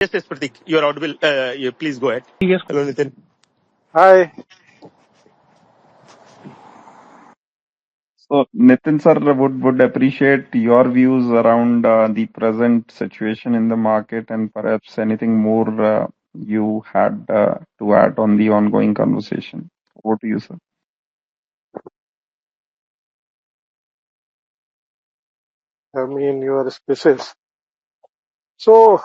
Yes, yes, Pratik, you're audible. Please go ahead. Yes. Hello, Nitin. Hi. So, Nitin sir, would appreciate your views around the present situation in the market and perhaps anything more you had to add on the ongoing conversation. Over to you, sir. Me in your spaces. So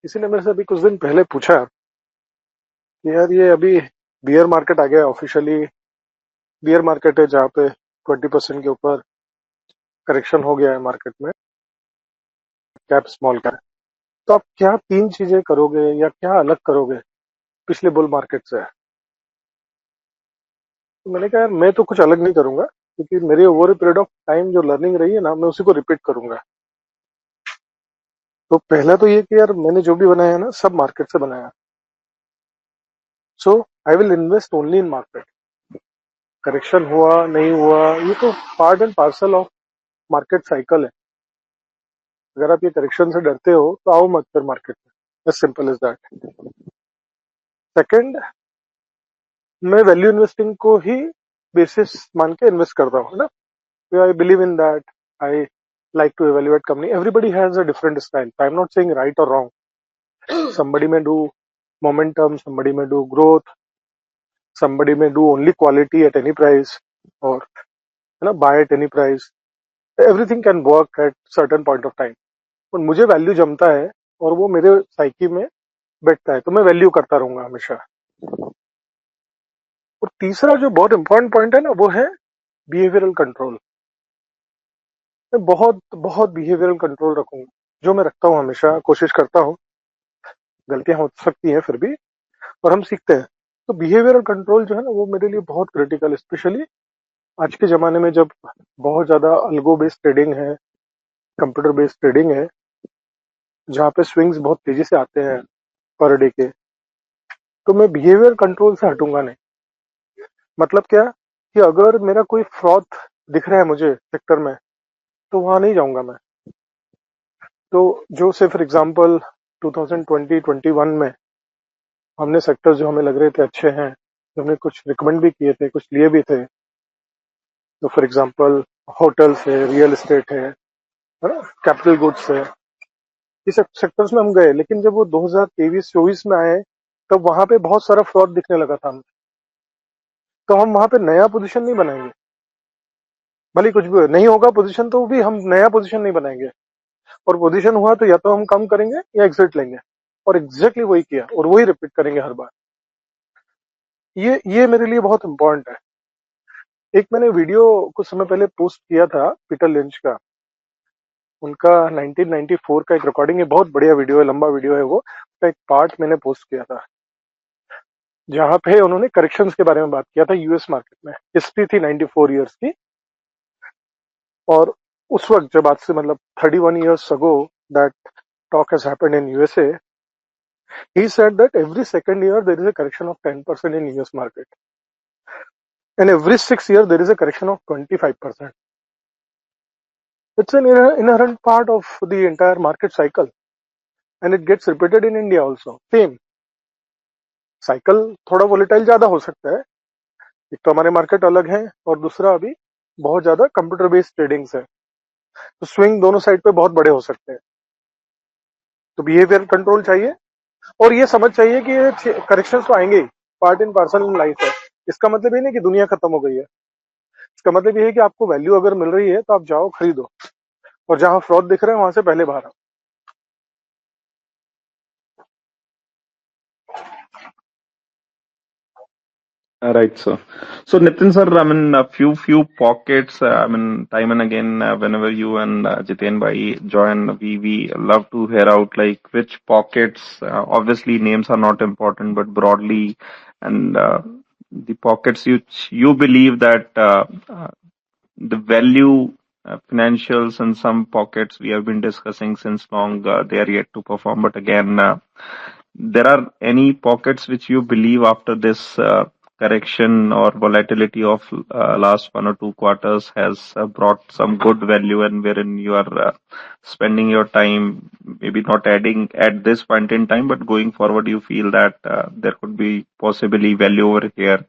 किसी ने मेरे से अभी कुछ दिन पहले पूछा कि यार ये अभी बियर मार्केट आ गया ऑफिशियली बियर मार्केट है जहाँ पे 20% के ऊपर करेक्शन हो गया है मार्केट में कैप स्मॉल कैप तो आप क्या तीन चीजें करोगे या क्या अलग करोगे पिछले बुल मार्केट से तो मैंने कहा यार मैं तो कुछ अलग नहीं करूंगा क्योंकि मेरी over a period of time जो लर्निंग रही है ना मैं उसी को रिपीट करूंगा तो पहला तो ये कि यार मैंने जो भी बनाया है ना सब मार्केट से बनाया so I will invest only in market correction हुआ नहीं हुआ ये तो part and parcel of market cycle है अगर आप ये करेक्शन से डरते हो तो आओ मत फिर मार्केट में as simple as that second मैं वैल्यू इन्वेस्टिंग को ही बेसिस मान के इन्वेस्ट करता हूँ ना I believe in that I like to evaluate company everybody has a different style I'm not saying right or wrong somebody may do momentum somebody may do growth somebody may do only quality at any price or buy at any price everything can work at certain point of time पर मुझे value जमता है और वो मेरे psyche में बैठता है तो मैं वैल्यू करता रहूंगा हमेशा और तीसरा जो बहुत इंपॉर्टेंट पॉइंट है ना वो है बिहेवियरल कंट्रोल मैं बहुत बहुत बिहेवियरल कंट्रोल रखूंगा जो मैं रखता हूँ हमेशा कोशिश करता हूँ गलतियां हो सकती हैं फिर भी और हम सीखते हैं तो बिहेवियरल कंट्रोल जो है ना वो मेरे लिए बहुत क्रिटिकल स्पेशली आज के जमाने में जब बहुत ज्यादा अल्गो बेस्ड ट्रेडिंग है कंप्यूटर बेस्ड ट्रेडिंग है जहाँ पे स्विंग्स बहुत तेजी से आते हैं पर डे के तो मैं बिहेवियर कंट्रोल से हटूंगा नहीं मतलब क्या कि अगर मेरा कोई फ्रॉड दिख रहा है मुझे सेक्टर में तो वहां नहीं जाऊंगा मैं तो जो से फॉर एग्जांपल 2020-21 में हमने सेक्टर जो हमें लग रहे थे अच्छे हैं हमने कुछ रिकमेंड भी किए थे कुछ लिए भी थे तो फॉर एग्जांपल होटल्स है रियल एस्टेट है ना कैपिटल गुड्स है इस सेक्टर्स में हम गए लेकिन जब वो 2023-24 में आए तब वहां पे बहुत सारा फ्रॉड दिखने लगा था हमें तो हम वहां पे नया पोजीशन नहीं बनाएंगे भले कुछ भी नहीं होगा पोजीशन तो भी हम नया पोजीशन नहीं बनाएंगे और पोजीशन हुआ तो या तो हम कम करेंगे या एग्जिट लेंगे और एग्जैक्टली वही किया और वही रिपीट करेंगे हर बार ये मेरे लिए बहुत इंपॉर्टेंट है एक मैंने वीडियो कुछ समय पहले पोस्ट किया था पीटर लिंच का उनका 1994 का एक रिकॉर्डिंग है बहुत बढ़िया वीडियो है लंबा वीडियो है वो एक पार्ट मैंने पोस्ट किया था जहां पे उन्होंने करेक्शंस के बारे में बात किया था यूएस मार्केट में हिस्ट्री थी 94 इयर्स की और उस वक्त जब आज से मतलब 31 years ago that talk has happened in USA, he said that every second year there is a correction of 10% in US market. And every 6 years there is a correction of 25%. It's an inherent part of the entire market cycle. And it gets repeated in India also. Same. Cycle थोड़ा volatile ज्यादा हो सकता है एक तो हमारे market अलग है और दूसरा अभी बहुत ज्यादा कंप्यूटर बेस्ड ट्रेडिंग्स है तो स्विंग दोनों साइड पे बहुत बड़े हो सकते हैं तो बिहेवियर कंट्रोल चाहिए और ये समझ चाहिए कि ये करेक्शंस तो आएंगे ही part in parcel in life है इसका मतलब ये नहीं कि दुनिया खत्म हो गई है इसका मतलब ये है कि आपको वैल्यू अगर मिल रही है तो आप जाओ खरीदो और जहां फ्रॉड दिख रहे हैं वहां से पहले बाहर आओ Right, sir. So, Nitin sir, I mean, a few pockets. I mean, time and again, whenever you and Jiten bhai join, we love to hear out like which pockets. Obviously, names are not important, but broadly, and the pockets you believe that the value financials and some pockets we have been discussing since long. They are yet to perform, but again, there are any pockets which you believe after this correction or volatility of last 1 or 2 quarters has brought some good value, and wherein you are spending your time, maybe not adding at this point in time, but going forward, you feel that there could be possibly value over here.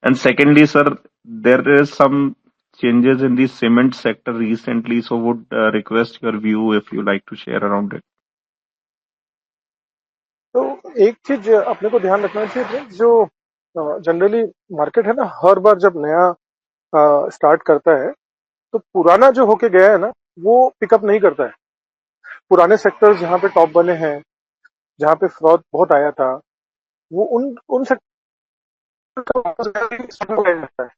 And secondly, sir, there is some changes in the cement sector recently, so would request your view if you like to share around it. तो एक चीज अपने को ध्यान रखना चाहिए friends, जो generally market है ना, हर बार जब नया स्टार्ट करता है तो पुराना जो होके गया है ना वो पिकअप नहीं करता है। पुराने सेक्टर्स जहाँ पे टॉप बने हैं, जहाँ पे फ्रॉड बहुत आया था, वो उन सेक्टर का वापस जाता है।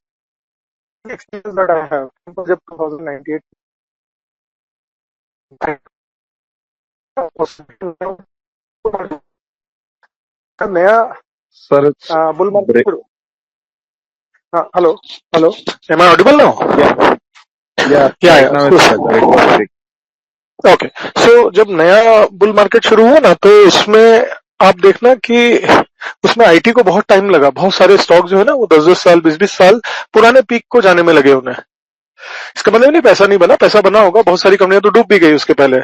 एक्सपीरियंस दैट आई हैव जब 2098 का नया Sir, it's bull market break. शुरू। हाँ, hello hello, am I audible now? Yeah, yeah right now it's better. It was break. Okay. So जब नया बुल मार्केट शुरू हुआ ना, तो उसमें आप देखना कि उसमें आईटी को बहुत टाइम लगा। बहुत सारे स्टॉक जो है ना वो 10-10 साल 20-20 साल पुराने पीक को जाने में लगे उन्हें। इसका मतलब नहीं पैसा नहीं बना, पैसा बना होगा, बहुत सारी कंपनियां तो डूब भी गई उसके पहले,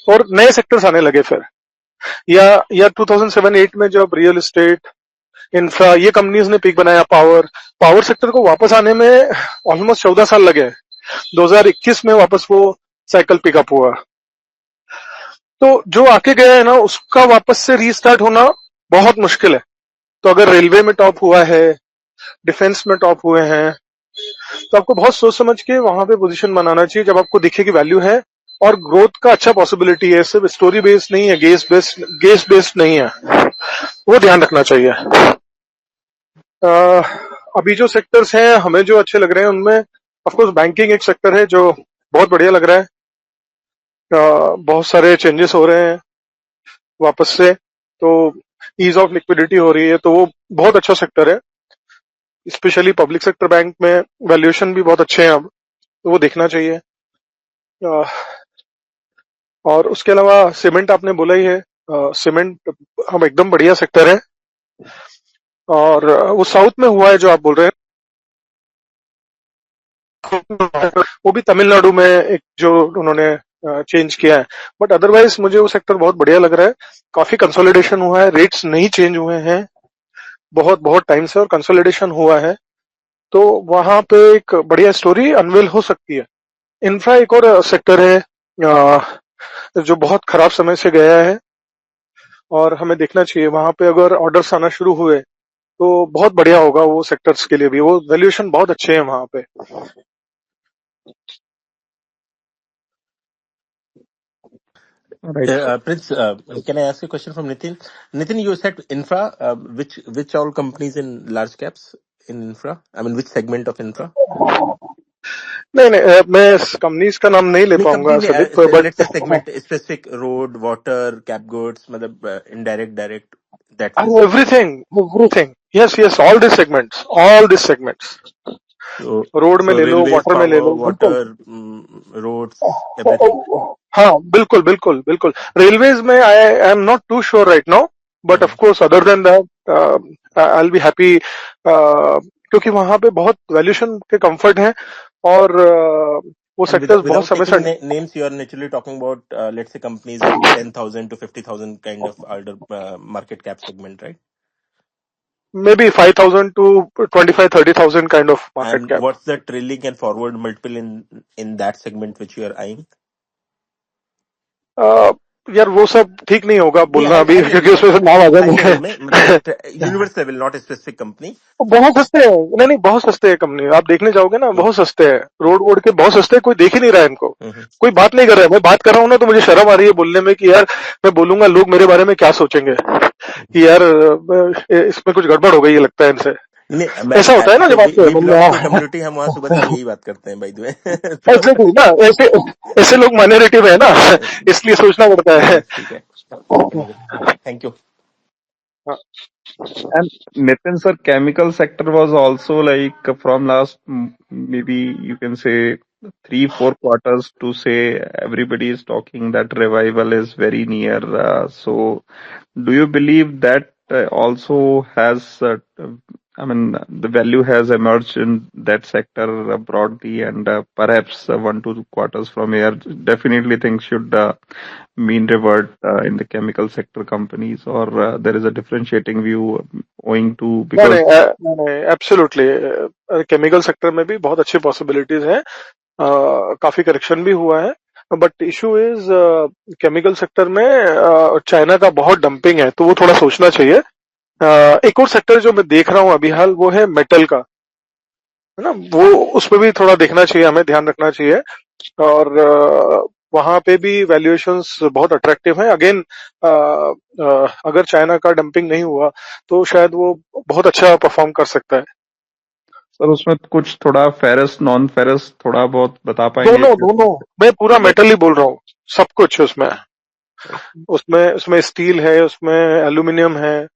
और नए सेक्टर्स आने लगे फिर। या 2007-8 में जब रियल एस्टेट, इंफ्रा, ये कंपनीज ने पीक बनाया, पावर सेक्टर को वापस आने में ऑलमोस्ट 14 साल लगे। 2021 में वापस वो साइकिल पिकअप हुआ। तो जो आके गया है ना उसका वापस से रीस्टार्ट होना बहुत मुश्किल है। तो अगर रेलवे में टॉप हुआ है, डिफेंस में टॉप हुए हैं, तो आपको बहुत सोच समझ के वहां पे पोजीशन बनाना चाहिए जब आपको दिखे कि वैल्यू है और ग्रोथ का अच्छा पॉसिबिलिटी है। सिर्फ स्टोरी बेस्ड नहीं है, गेस बेस्ड नहीं है, वो ध्यान रखना चाहिए। अभी जो सेक्टर्स हैं हमें जो अच्छे लग रहे हैं उनमें ऑफकोर्स बैंकिंग एक सेक्टर है जो बहुत बढ़िया लग रहा है। बहुत सारे चेंजेस हो रहे हैं वापस से, तो ईज ऑफ लिक्विडिटी हो रही है, तो वो बहुत अच्छा सेक्टर है। स्पेशली पब्लिक सेक्टर बैंक में वैल्यूएशन भी बहुत अच्छे हैं अब, तो वो देखना चाहिए। और उसके अलावा सीमेंट आपने बोला ही है, सीमेंट हम एकदम बढ़िया सेक्टर है। और वो साउथ में हुआ है जो आप बोल रहे हैं, वो भी तमिलनाडु में एक जो उन्होंने चेंज किया है। बट अदरवाइज मुझे वो सेक्टर बहुत बढ़िया लग रहा है। काफी कंसोलिडेशन हुआ है, रेट्स नहीं चेंज हुए हैं बहुत बहुत टाइम से, और कंसोलिडेशन हुआ है, तो वहां पे एक बढ़िया स्टोरी अनवेल हो सकती है। इंफ्रा एक और सेक्टर है जो बहुत खराब समय से गया है, और हमें देखना चाहिए वहां पे अगर ऑर्डर्स आना शुरू हुए तो बहुत बढ़िया होगा वो सेक्टर्स के लिए भी। वो वैल्यूएशन बहुत अच्छे हैं वहां पे। Right. Prince, can I ask you a question from Nitin? Nitin, you said infra. Which all companies in large caps in infra? I mean, which segment of infra? नहीं, मैं कंपनीज का नाम नहीं ले नहीं पाऊंगा कंपनी सदीप, में but let's say segment specific, road, water, cap goods, मतलब indirect, direct, that way. Everything, yes, all this segments, road में So ले लो, railways, वाटर में ले power, लो, बिल्कुल। water, roads, everything. हाँ, बिल्कुल। रेलवेज में I am not too sure right now, but of course other than that I will be happy, क्योंकि वहां पे बहुत वैल्यूएशन के कंफर्ट है, और वो And सेक्टर्स बहुत without समय से। taking names, you are naturally talking about, let's say, companies in 10,000 to 50,000 kind of order market cap segment, right? Maybe 5,000 to 25-30,000 kind of market And cap. what's the trailing and forward multiple in that segment which you are eyeing? यार वो सब ठीक नहीं होगा नहीं, बोलना अभी, high क्योंकि लेवल उसमें से नाम आ में, हाई जाएंगे। लेवल में, मतलब universe level, not specific company. बहुत सस्ते हैं, नहीं, बहुत सस्ते हैं कंपनी, आप देखने जाओगे ना बहुत सस्ते हैं, रोड के बहुत सस्ते हैं, कोई देख ही नहीं रहा है इनको, कोई बात नहीं कर रहा है। मैं बात कर रहा हूँ ना तो मुझे शर्म आ रही है बोलने में कि यार मैं बोलूंगा लोग मेरे बारे में क्या सोचेंगे कि यार इसमें कुछ गड़बड़ हो गई है लगता है इनसे। ऐसा होता है ना जब आप कम्युनिटी, हम वहाँ सुबह तक यही बात करते हैं बाय द वे। एग्जैक्टली ना, ऐसे लोग माइनॉरिटी में है ना, इसलिए सोचना पड़ता है। ठीक है, thank you. And Nitin sir, chemical sector was also like from last maybe you can say 3-4 quarters to say everybody is talking that revival is very near. So do you believe that also has I mean, the value has emerged in that sector broadly, and perhaps 1 to 2 quarters from here, definitely things should mean revert in the chemical sector companies, or there is a differentiating view owing to नहीं because नहीं नहीं नहीं absolutely chemical sector में भी बहुत अच्छी possibilities हैं काफी करेक्शन भी हुआ है but issue is chemical sector में चाइना का बहुत डंपिंग है तो वो थोड़ा सोचना चाहिए एक और सेक्टर जो मैं देख रहा हूँ अभी हाल वो है मेटल का है ना वो उसमें भी थोड़ा देखना चाहिए हमें ध्यान रखना चाहिए और वहां पे भी वैल्यूएशंस बहुत अट्रैक्टिव हैं अगेन अगर चाइना का डंपिंग नहीं हुआ तो शायद वो बहुत अच्छा परफॉर्म कर सकता है सर उसमें कुछ थोड़ा फेरस नॉन फेरस थोड़ा बहुत बता पाएंगे दोनों क्या? दोनों मैं पूरा मेटल ही बोल रहा हूँ सब कुछ उसमें उसमें उसमें स्टील है उसमें एल्यूमिनियम है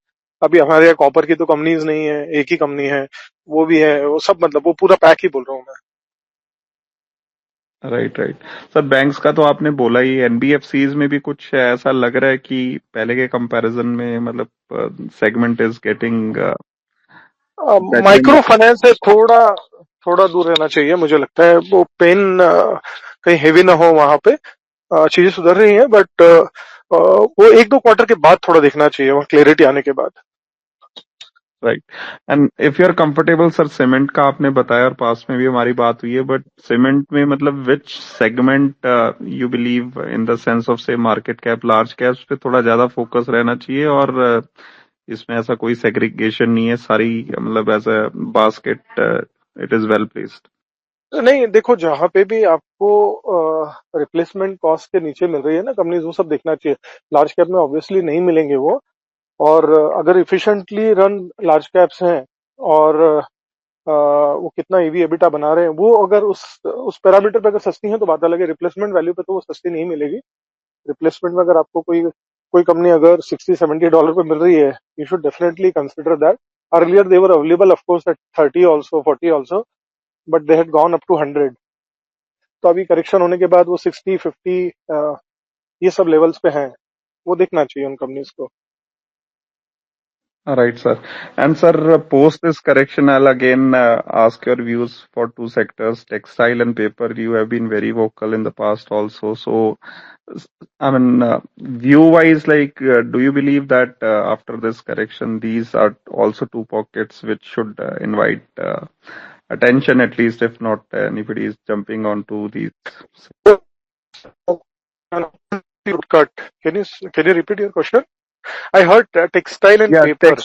अभी हमारे यहाँ कॉपर की तो कंपनीज नहीं है एक ही कंपनी है वो भी है वो सब मतलब वो पूरा पैक ही बोल रहा हूँ मैं राइट राइट सर बैंक्स का तो आपने बोला ही एनबीएफसीज में भी कुछ ऐसा लग रहा है कि पहले के कंपैरिजन में मतलब segment is getting better in micro finance से थोड़ा थोड़ा दूर रहना चाहिए मुझे लगता है वो पेन कहीं हेवी ना हो वहां पे चीजें सुधर रही हैं बट वो एक दो क्वार्टर के बाद थोड़ा देखना चाहिए वहाँ क्लियरिटी आने के बाद right and if you are comfortable sir cement का आपने बताया और पास में भी हमारी बात हुई है बट सीमेंट में मतलब विच segment you believe in the sense of से मार्केट कैप लार्ज कैप्स पे थोड़ा ज्यादा फोकस रहना चाहिए और इसमें ऐसा कोई सेग्रीगेशन नहीं है सारी मतलब as a basket it is well placed नहीं देखो जहां पे भी आपको रिप्लेसमेंट कॉस्ट के नीचे मिल रही है ना कंपनीज वो सब देखना चाहिए लार्ज कैप में ऑब्वियसली नहीं मिलेंगे वो और अगर इफिशिएंटली रन लार्ज कैप्स हैं और वो कितना ईवी एबिटा बना रहे हैं वो अगर उस पैरामीटर पे अगर सस्ती है तो बात अलग है रिप्लेसमेंट वैल्यू पे तो वो सस्ती नहीं मिलेगी रिप्लेसमेंट में अगर आपको कोई कोई कंपनी अगर $60-70 पे मिल रही है you should definitely consider that earlier they were available of course at 30 also 40 also but they had gone up to 100 तो अभी करेक्शन होने के बाद वो 60-50 ये सब लेवल्स पे हैं वो देखना चाहिए उन कंपनीज को Right, sir. And sir, post this correction, I'll again ask your views for two sectors, textile and paper. You have been very vocal in the past also. So, I mean, view-wise, like, do you believe that after this correction, these are also two pockets which should invite attention, at least if not anybody is jumping onto these? cut can you repeat your question I heard textile and Yeah, paper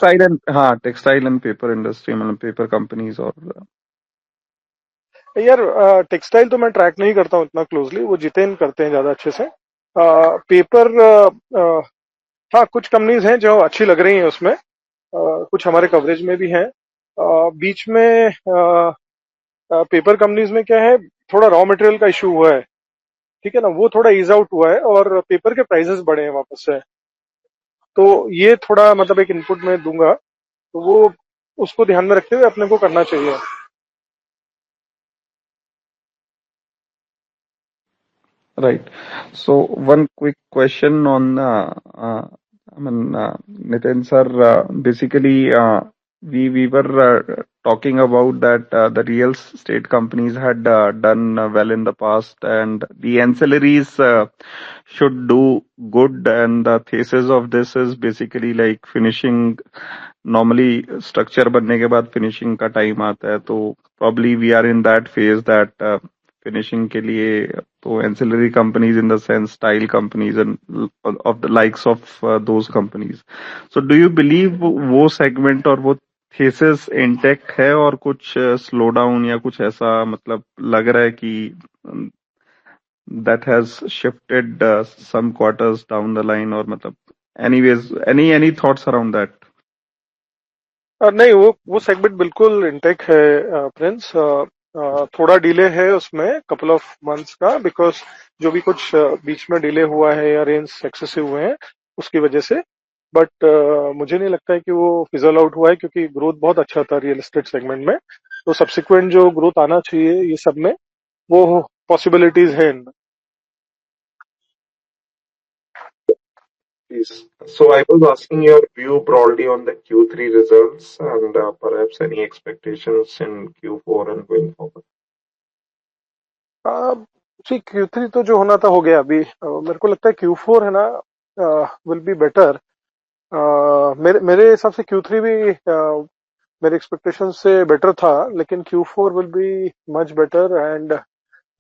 textile and paper industry, मतलब paper companies और यार textile तो मैं track नहीं करता हूँ इतना closely वो जितेन करते हैं ज्यादा अच्छे से पेपर हाँ कुछ कंपनीज हैं जो अच्छी लग रही हैं उसमें कुछ हमारे कवरेज में भी हैं बीच में पेपर कंपनीज में क्या है थोड़ा रॉ मटेरियल का इशू हुआ है ठीक है ना वो थोड़ा ईज आउट हुआ है और पेपर के प्राइसेस बढ़े हैं वापस से तो ये थोड़ा मतलब एक इनपुट मैं दूंगा तो वो उसको ध्यान में रखते हुए अपने को करना चाहिए right. So one quick question on, Nitin sir, basically, we were talking about that the real estate companies had done well in the past, and the ancillaries should do good. And the thesis of this is basically like finishing. Normally, structure बनने के बाद finishing का time आता है, तो probably we are in that phase that finishing के लिए तो ancillary companies in the sense tile companies and of the likes of those companies. So do you believe वो segment और वो thesis intact है और कुछ slow down या कुछ ऐसा मतलब लग रहा है कि that has shifted some quarters down the line और मतलब anyways any thoughts around that? नहीं वो सेगमेंट बिल्कुल इंटेक है प्रिंस थोड़ा डिले है उसमें कपल ऑफ मंथ्स का बिकॉज जो भी कुछ बीच में डिले हुआ है या रेंज एक्सेसिव हुए हैं उसकी वजह से बट मुझे नहीं लगता है कि वो फिजल आउट हुआ है क्योंकि ग्रोथ बहुत अच्छा था रियल एस्टेट सेगमेंट में तो सब्सिक्वेंट जो ग्रोथ आना चाहिए ये सब में वो पॉसिबिलिटीज है इनमें Please. So I was asking your view broadly on the Q3 results and perhaps any expectations in Q4 and going forward. Ji Q3 तो जो होना था हो गया अभी। मेरे को लगता है Q4 है ना विल बी बेटर। मेरे मेरे हिसाब से Q3 भी मेरे एक्सपेक्टेशन से बेटर था, लेकिन Q4 will be much better and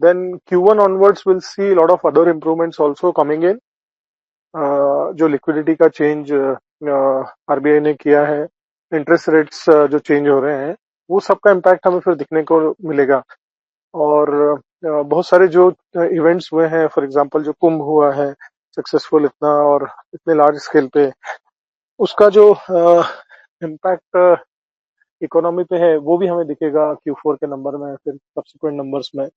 then Q1 onwards we'll see a lot of other improvements also coming in। जो लिक्विडिटी का चेंज आरबीआई ने किया है, इंटरेस्ट रेट्स जो चेंज हो रहे हैं, वो सबका इम्पैक्ट हमें फिर दिखने को मिलेगा। और बहुत सारे जो इवेंट्स हुए हैं, फॉर एग्जांपल जो कुंभ हुआ है सक्सेसफुल इतना और इतने लार्ज स्केल पे, उसका जो इम्पैक्ट इकोनॉमी पे है वो भी हमें दिखेगा Q4 के नंबर में, फिर सब्सिक्वेंट नंबर्स में।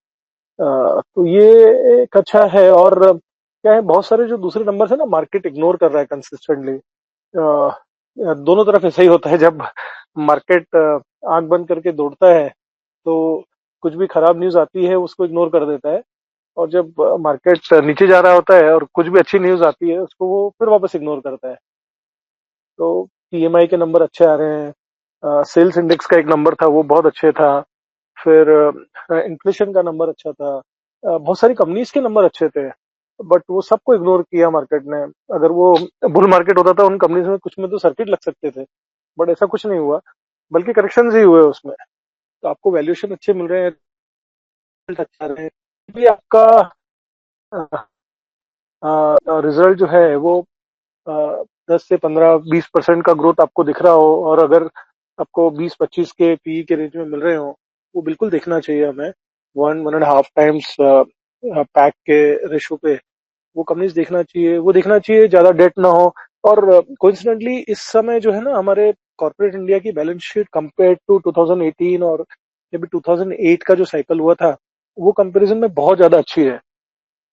तो ये एक अच्छा है। और क्या है, बहुत सारे जो दूसरे नंबर्स है ना, मार्केट इग्नोर कर रहा है कंसिस्टेंटली। दोनों तरफ ऐसा ही होता है, जब मार्केट आंख बंद करके दौड़ता है तो कुछ भी खराब न्यूज आती है उसको इग्नोर कर देता है, और जब मार्केट नीचे जा रहा होता है और कुछ भी अच्छी न्यूज आती है उसको वो फिर वापस इग्नोर करता है। तो पीएमआई के नंबर अच्छे आ रहे हैं, सेल्स इंडेक्स का एक नंबर था वो बहुत अच्छे था, फिर इन्फ्लेशन का नंबर अच्छा था, बहुत सारी कंपनीज के नंबर अच्छे थे, बट वो सबको इग्नोर किया मार्केट ने। अगर वो बुल मार्केट होता था, उन कंपनीज में कुछ में तो सर्किट लग सकते थे, बट ऐसा कुछ नहीं हुआ, बल्कि करेक्शन ही हुए उसमें। तो आपको वैल्यूएशन अच्छे मिल रहे हैं, रिजल्ट अच्छा रहे, भी आपका रिजल्ट जो है वो 10 से 15 20% का ग्रोथ आपको दिख रहा हो, और अगर आपको 20-25 के पीई के रेंज में मिल रहे हो, वो बिल्कुल देखना चाहिए हमें। 1-1.5 टाइम्स पैक के रेशो पे वो कंपनीज देखना चाहिए, वो देखना चाहिए ज्यादा डेट ना हो। और कोइंसिडेंटली इस समय जो है ना, हमारे कॉर्पोरेट इंडिया की बैलेंस शीट कंपेयर टू 2018 और मे बी 2008 का जो साइकिल हुआ था, वो कंपैरिजन में बहुत ज्यादा अच्छी है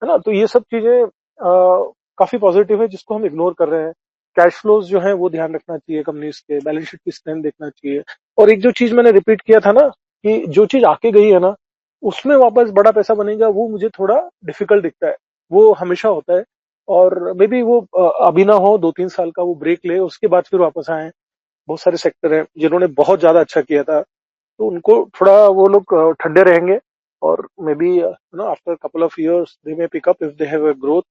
ना। तो ये सब चीजें काफी पॉजिटिव है, जिसको हम इग्नोर कर रहे हैं। कैश फ्लोज जो है वो ध्यान रखना चाहिए, कंपनीज के बैलेंस शीट की स्ट्रेंथ देखना चाहिए। और एक जो चीज मैंने रिपीट किया था ना, कि जो चीज आके गई है ना, उसमें वापस बड़ा पैसा बनेगा, वो मुझे थोड़ा डिफिकल्ट दिखता है। वो हमेशा होता है, और मे बी वो अभी ना हो, 2-3 साल का वो ब्रेक ले, उसके बाद फिर वापस आए। बहुत सारे सेक्टर हैं जिन्होंने बहुत ज्यादा अच्छा किया था, तो उनको थोड़ा वो लोग ठंडे रहेंगे, और maybe after couple of years they may pick up if they have a growth,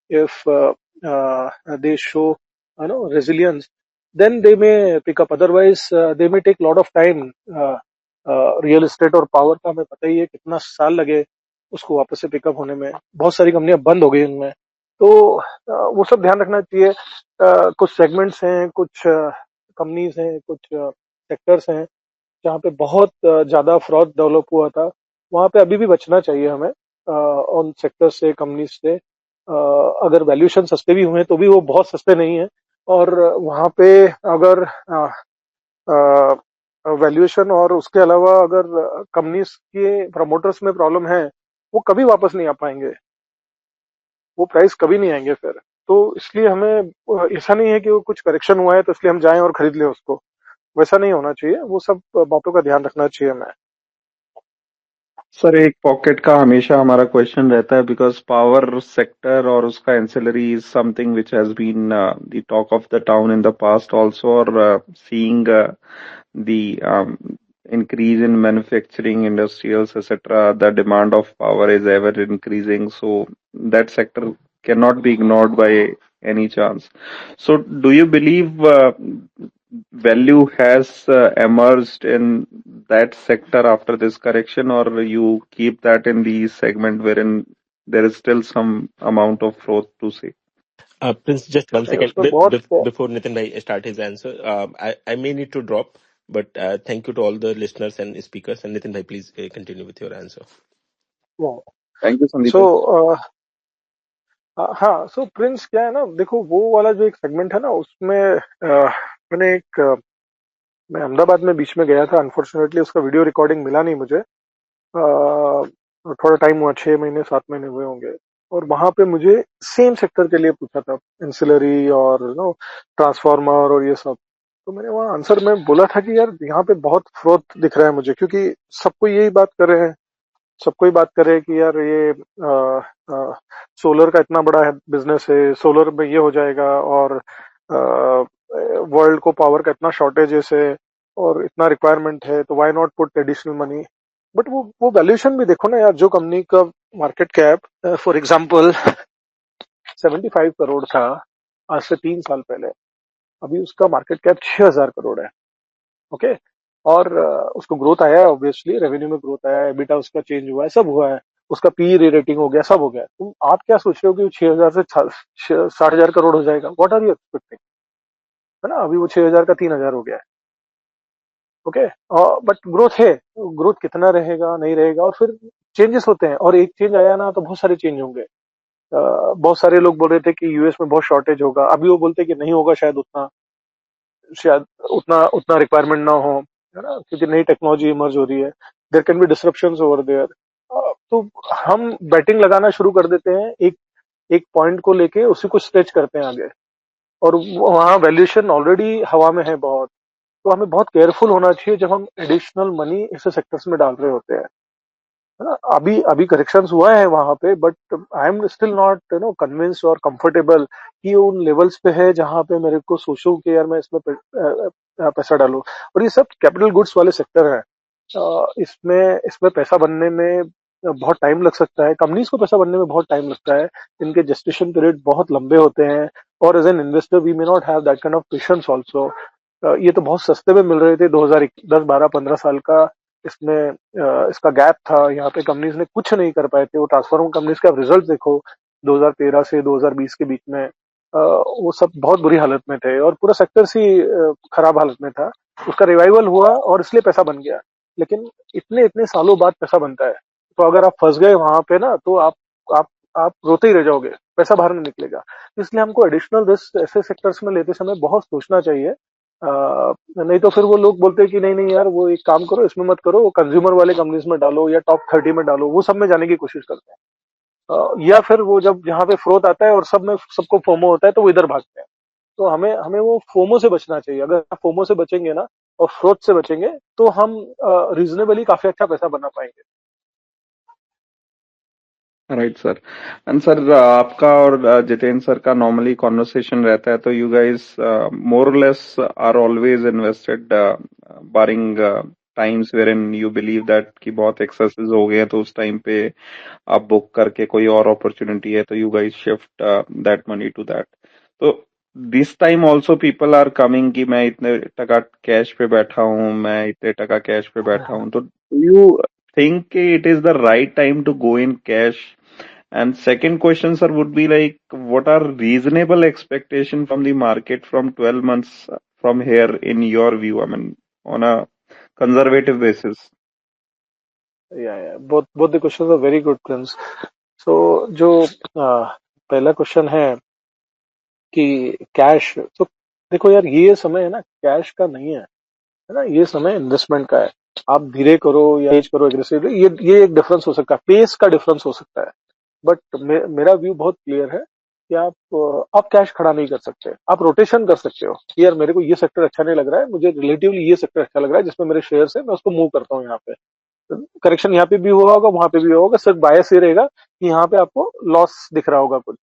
if they show resilience, then they may pick up. Otherwise they may take lot of time। Real estate और power का हमें पता ही है कितना साल लगे उसको वापस से पिकअप होने में, बहुत सारी कंपनियां बंद हो गई इनमें। तो वो सब ध्यान रखना चाहिए। कुछ सेगमेंट्स हैं, कुछ कंपनीज हैं, कुछ सेक्टर्स हैं जहाँ पे बहुत ज्यादा फ्रॉड डेवलप हुआ था, वहां पे अभी भी बचना चाहिए हमें उन सेक्टर से, कंपनी से। अगर वैल्यूएशन सस्ते भी हुए तो भी वो बहुत सस्ते नहीं है, और वहां पे अगर वैल्यूएशन और उसके अलावा अगर कंपनीज के प्रमोटर्स में प्रॉब्लम है, वो कभी वापस नहीं आ पाएंगे, वो प्राइस कभी नहीं आएंगे फिर। तो इसलिए हमें ऐसा नहीं है कि वो कुछ करेक्शन हुआ है तो इसलिए हम जाएं और खरीद लें उसको, वैसा नहीं होना चाहिए। वो सब बातों का ध्यान रखना चाहिए हमें। सर एक पॉकेट का हमेशा हमारा क्वेश्चन रहता है, बिकॉज पावर सेक्टर और उसका ancillary is something which has been the talk of the town in the past also, और seeing the increase in manufacturing, industrials, etc., the demand of power is ever increasing. So that sector cannot be ignored by any chance. So do you believe value has emerged in that sector after this correction, or you keep that in the segment wherein there is still some amount of growth to see? Prince, just one नहीं, second उसमें बहुत before Nitin bhai start his answer. I may need to drop, but thank you to all the listeners and speakers. And Nitin bhai, please continue with your answer. Thank you, Sandeep. सो हाँ, सो Prince क्या है ना, देखो वो वाला जो एक segment है ना, उसमें मैंने एक मैं अहमदाबाद में बीच में गया था, अनफॉर्चुनेटली उसका वीडियो रिकॉर्डिंग मिला नहीं मुझे। थोड़ा टाइम हुआ, 6 महीने 7 महीने हुए होंगे, और वहां पे मुझे सेम सेक्टर के लिए पूछा था, इंसिलरी और ट्रांसफार्मर और ये सब। तो मैंने वहाँ आंसर में बोला था कि यार यहाँ पे बहुत फ्रॉड दिख रहा है मुझे, क्योंकि सबको यही बात कर रहे हैं सबको ही बात करे कि यार ये सोलर का इतना बड़ा बिजनेस है, सोलर में ये हो जाएगा और वर्ल्ड को पावर का इतना शॉर्टेजेस है और इतना रिक्वायरमेंट है, तो why not put additional money. But वो वैल्यूएशन भी देखो ना यार, जो कंपनी का market cap for example 75 crore था आज से 3 साल पहले, अभी उसका मार्केट कैप 6000 करोड़ है। ओके, और उसको ग्रोथ आया है, ऑब्वियसली रेवेन्यू में ग्रोथ आया है, एबिटा उसका चेंज हुआ है, सब हुआ है, उसका पी रेटिंग हो गया, सब हो गया। तुम आप क्या सोच रहे हो कि 6000 से 60,000 करोड़ हो जाएगा? व्हाट आर यू एक्सपेक्टिंग, है ना? अभी वो 6000 का 3000 हो गया है। ओके, बट ग्रोथ है, ग्रोथ कितना रहेगा नहीं रहेगा, और फिर चेंजेस होते हैं, और एक चेंज आया ना तो बहुत सारे चेंज होंगे। बहुत सारे लोग बोल रहे थे कि यूएस में बहुत शॉर्टेज होगा, अभी वो बोलते हैं कि नहीं होगा, शायद उतना उतना रिक्वायरमेंट ना हो, है ना, क्योंकि नई टेक्नोलॉजी इमर्ज हो रही है, there can be disruptions over there. तो हम बैटिंग लगाना शुरू कर देते हैं, एक एक पॉइंट को लेके उसी को स्ट्रेच करते हैं आगे, और वहाँ वैल्यूएशन ऑलरेडी हवा में है बहुत। तो हमें बहुत केयरफुल होना चाहिए जब हम एडिशनल मनी ऐसे सेक्टर्स में डाल रहे होते हैं, है ना। अभी अभी करेक्शन हुआ है वहां पे, but I am still not convinced और कंफर्टेबल कि उन लेवल्स पे है जहां पे मेरे को सोचूं कि यार मैं इसमें पैसा डालूं। और ये सब कैपिटल गुड्स वाले सेक्टर है, इसमें इसमें पैसा बनने में बहुत टाइम लग सकता है, कंपनीज को पैसा बनने में बहुत टाइम लगता है, इनके जेस्टेशन पीरियड बहुत लंबे होते हैं, और as an investor we may not have that kind of patience also. ये तो बहुत सस्ते में मिल रहे थे, 2010 12 15 साल का इसमें इसका गैप था, यहाँ पे कंपनीज ने कुछ नहीं कर पाए थे। वो ट्रांसफॉर्मर कंपनीज के आप रिजल्ट देखो 2013 से 2020 के बीच में, वो सब बहुत बुरी हालत में थे, और पूरा सेक्टर सी खराब हालत में था। उसका रिवाइवल हुआ और इसलिए पैसा बन गया, लेकिन इतने इतने सालों बाद पैसा बनता है। तो अगर आप फंस गए वहां पे ना, तो आप आप रोते ही रह जाओगे, पैसा बाहर नहीं निकलेगा। इसलिए हमको एडिशनल रिस्क ऐसे सेक्टर्स में लेते समय बहुत सोचना चाहिए। नहीं तो फिर वो लोग बोलते हैं कि नहीं नहीं यार, वो एक काम करो, इसमें मत करो, वो कंज्यूमर वाले कंपनीज में डालो या टॉप 30 में डालो, वो सब में जाने की कोशिश करते हैं। या फिर वो जब जहाँ पे फ्रोथ आता है और सब में सबको फोमो होता है, तो वो इधर भागते हैं। तो हमें हमें वो फोमो से बचना चाहिए। अगर फोमो से बचेंगे ना और फ्रोथ से बचेंगे, तो हम रीजनेबली काफी अच्छा पैसा बना पाएंगे। Right sir. एंड सर, आपका और जितेंद्र सर का नॉर्मली कॉन्वर्सेशन रहता है, तो यू गाइस मोर और less are always invested, barring times where in you believe that कि बहुत एक्सेसेस हो गए हैं, तो उस टाइम पे आप बुक करके कोई और अपॉर्चुनिटी है तो you guys shift that money to that. तो this time also people are coming कि मैं इतने टका कैश पे बैठा हूँ, मैं इतने टका कैश पे बैठा हूँ, तो do you think it is the right time to go in cash? And second question, sir, would be like, what are reasonable expectation from the market from 12 months from here in your view? I mean, on a conservative basis. या both the questions are very good, Prince. So जो पहला question है कि cash, तो देखो यार, ये समय है ना कैश का नहीं है ना, ये समय इन्वेस्टमेंट का है। आप धीरे करो या तेज करो एग्रेसिवली, ये एक डिफरेंस हो सकता है, पेस का डिफरेंस हो सकता है। बट मेरा व्यू बहुत क्लियर है कि आप कैश खड़ा नहीं कर सकते, आप रोटेशन कर सकते हो कि यार मेरे को ये सेक्टर अच्छा नहीं लग रहा है, मुझे रिलेटिवली ये सेक्टर अच्छा लग रहा है जिसमें मेरे शेयर्स है, मैं उसको मूव करता हूँ यहाँ पे। करेक्शन यहाँ पे भी हुआ होगा, वहां पे भी होगा, सिर्फ बायस ये रहेगा कि यहाँ पे आपको लॉस दिख रहा होगा कुछ,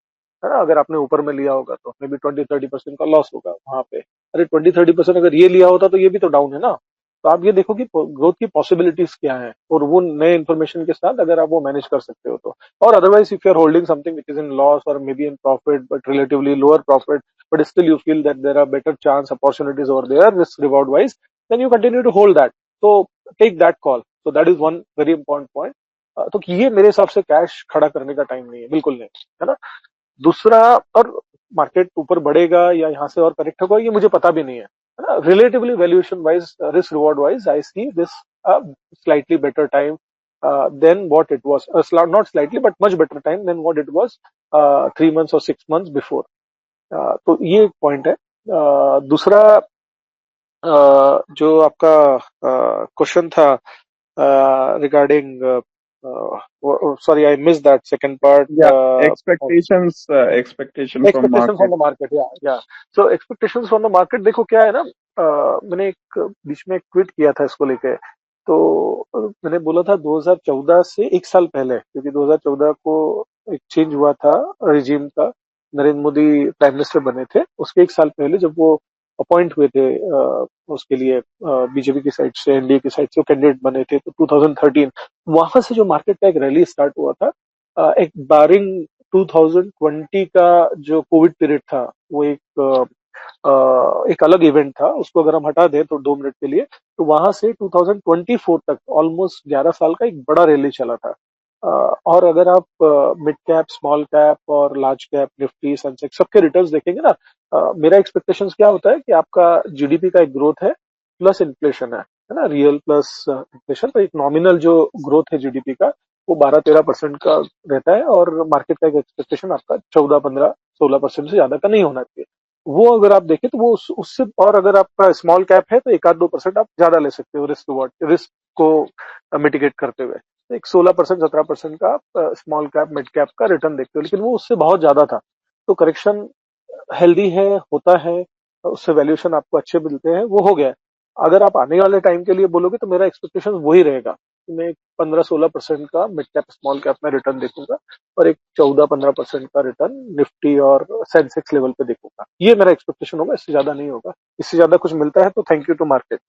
है ना। अगर आपने ऊपर में लिया होगा तो मे बी 20-30% का लॉस होगा वहां पे। अरे 20-30% अगर ये लिया होता तो ये भी तो डाउन है ना। तो आप ये देखो कि ग्रोथ की पॉसिबिलिटीज क्या है, और वो नए इन्फॉर्मेशन के साथ अगर आप वो मैनेज कर सकते हो तो। और otherwise if you are holding something which is in loss और maybe in profit but relatively lower profit, but still you feel that there are better chance opportunities over there risk reward wise, then you continue to hold that. तो take that call. तो that is one very important point. तो ये मेरे हिसाब से cash खड़ा करने का टाइम नहीं है, बिल्कुल नहीं, है ना। दूसरा, और मार्केट ऊपर बढ़ेगा या यहाँ से और करेक्ट होगा ये मुझे पता भी नहीं है ना। Relatively valuation wise, risk reward wise, I see this slightly better time than what it was, not slightly but much better time than what it was 3 months और 6 months बिफोर। तो ये एक पॉइंट है। दूसरा, जो आपका क्वेश्चन था regarding, sorry, I missed that second part. Yeah, expectations, expectation from Expectations from market. the market, yeah. So expectations from the market, देखो क्या है ना, मैंने एक बीच में एक ट्वीट किया था इसको लेके। तो मैंने बोला था 2014 से एक साल पहले, क्योंकि 2014 को एक चेंज हुआ था रिजीम का, नरेंद्र मोदी प्राइम मिनिस्टर बने थे, उसके एक साल पहले जब वो अपॉइंट हुए थे उसके लिए बीजेपी की साइड से, एनडीए की साइड से कैंडिडेट बने थे, तो 2013 वहां से जो मार्केट का एक रैली स्टार्ट हुआ था। एक बारिंग 2020 का जो कोविड पीरियड था, वो एक अलग इवेंट था, उसको अगर हम हटा दें तो 2 मिनट के लिए, तो वहां से 2024 तक ऑलमोस्ट 11 साल का एक बड़ा रैली चला था। और अगर आप मिड कैप, स्मॉल कैप और लार्ज कैप, निफ्टी, सेंसेक्स सबके रिटर्न्स देखेंगे ना, मेरा एक्सपेक्टेशंस क्या होता है कि आपका जीडीपी का एक ग्रोथ है प्लस इन्फ्लेशन है ना, रियल प्लस इन्फ्लेशन, तो एक नॉमिनल जो ग्रोथ है जीडीपी का वो 12-13% का रहता है, और मार्केट का एक एक्सपेक्टेशन आपका 14-15-16% से ज्यादा का नहीं होना चाहिए। वो अगर आप देखें तो वो उससे, और अगर आपका स्मॉल कैप है तो 1-2% आप ज्यादा ले सकते हो रिस्क को मिटिगेट करते हुए। तो एक 16%, 17% का आप स्मॉल कैप, मिड कैप का रिटर्न देखते हो, लेकिन वो उससे बहुत ज्यादा था। तो करेक्शन हेल्दी है, होता है, उससे वैल्यूएशन आपको अच्छे मिलते हैं, वो हो गया है। अगर आप आने वाले टाइम के लिए बोलोगे तो मेरा एक्सपेक्टेशन वही रहेगा कि मैं 15-16% का मिड कैप, स्मॉल कैप में रिटर्न देखूंगा, और एक 14-15% का रिटर्न निफ्टी और सेंसेक्स लेवल पे देखूंगा। ये मेरा एक्सपेक्टेशन होगा, इससे ज्यादा नहीं होगा। इससे ज्यादा कुछ मिलता है तो thank you to market.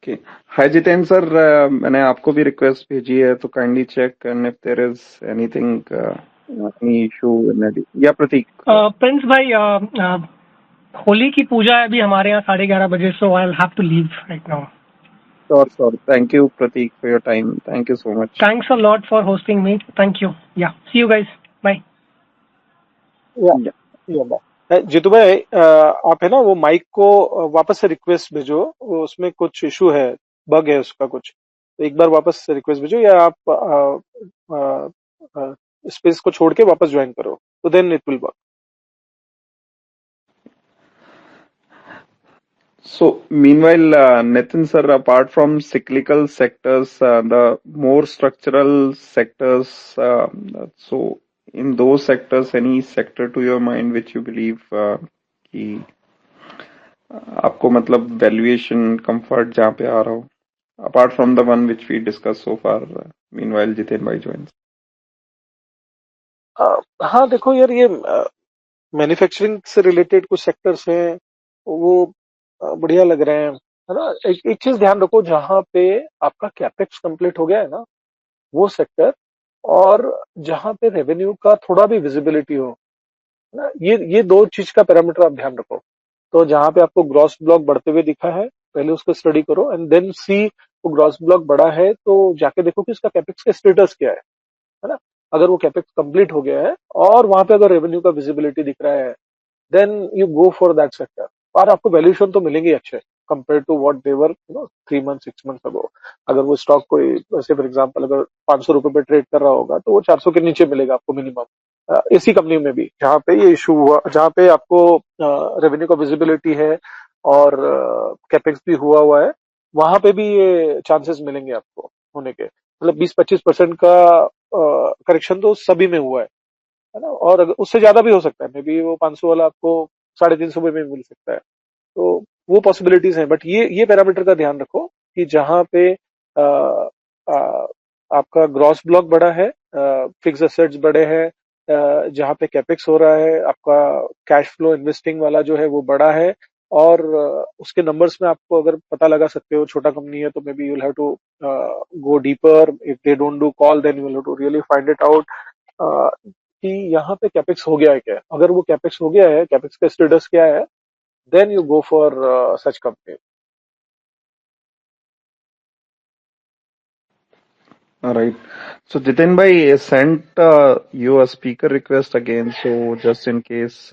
Okay. Hi Jiten sir, मैंने आपको भी रिक्वेस्ट भेजी है, तो kindly check and if there is anything, any issue या प्रतीक। प्रिंस भाई, होली की पूजा है अभी हमारे यहाँ 11:30 बजे, so I will have to leave right now. Sure. Thank you Prateek for your time. Thank you so much. Thanks a lot for hosting me. Thank you. Yeah. See you guys. Bye. Jitu भाई, आप है ना वो mic को वापस से request भेजो, उसमें कुछ इशू है, बग है उसका कुछ, तो एक बार वापस से रिक्वेस्ट भेजो, या आप स्पेस को छोड़ के वापस ज्वाइन करो, तो then it will work. So meanwhile, Nitin sir, apart from cyclical sectors, the more structural sectors, so in those sectors, any sector to your mind which you believe कि आपको मतलब valuation comfort जहाँ पे आ रहा हो, apart from the one which we discussed so far, meanwhile Jiten bhai joins. हाँ देखो यार, ये मैन्युफैक्चरिंग से रिलेटेड कुछ सेक्टर्स हैं, वो बढ़िया लग रहे हैं, है ना। एक चीज ध्यान रखो, जहां पे आपका कैपेक्स कंप्लीट हो गया है ना, वो सेक्टर, और जहां पे रेवेन्यू का थोड़ा भी विजिबिलिटी हो, है ना, ये दो चीज का पैरामीटर आप ध्यान रखो। तो जहां पे आपको ग्रॉस ब्लॉक बढ़ते हुए दिखा है, पहले उसको स्टडी करो, एंड देन सी वो ग्रॉस ब्लॉक बढ़ा है तो जाके देखो कि उसका कैपेक्स का स्टेटस क्या है ना। अगर वो कैपेक्स कंप्लीट हो गया है और वहां पे अगर रेवेन्यू का विजिबिलिटी दिख रहा है, then you go for that sector, और आपको वैल्यूएशन तो मिलेंगे अच्छे compare to what they were 3 month 6 month ago. अगर वो स्टॉक कोई, वैसे फॉर एग्जांपल अगर 500 रुपए पे ट्रेड कर रहा होगा तो वो 400 के नीचे मिलेगा आपको मिनिमम। इसी कंपनी में भी जहां पे ये इशू हुआ, जहां पे आपको रेवेन्यू का विजिबिलिटी है और कैपेक्स भी हुआ है, वहां पे भी ये चांसेस मिलेंगे आपको होने के। मतलब 20-25% का करेक्शन तो सभी में हुआ है ना, और उससे ज्यादा भी हो सकता है, मे बी वो 500 वाला आपको 350 में मिल सकता है। तो वो पॉसिबिलिटीज हैं, बट ये पैरामीटर का ध्यान रखो कि जहां पे आ, आ, आपका ग्रॉस ब्लॉक बड़ा है, फिक्स एसेट्स बड़े हैं, जहां पे कैपेक्स हो रहा है, आपका कैश फ्लो इन्वेस्टिंग वाला जो है वो बड़ा है, और उसके नंबर्स में आपको अगर पता लगा सकते हो, छोटा कंपनी है तो maybe you will have to go deeper, if they don't do call then you will have to really find it out कि यहाँ पे कैपेक्स हो गया है क्या। अगर वो कैपेक्स हो गया है, कैपेक्स का स्टेटस क्या है, then you go for such company. All right. So Jiten bhai sent you a speaker request again. So just in case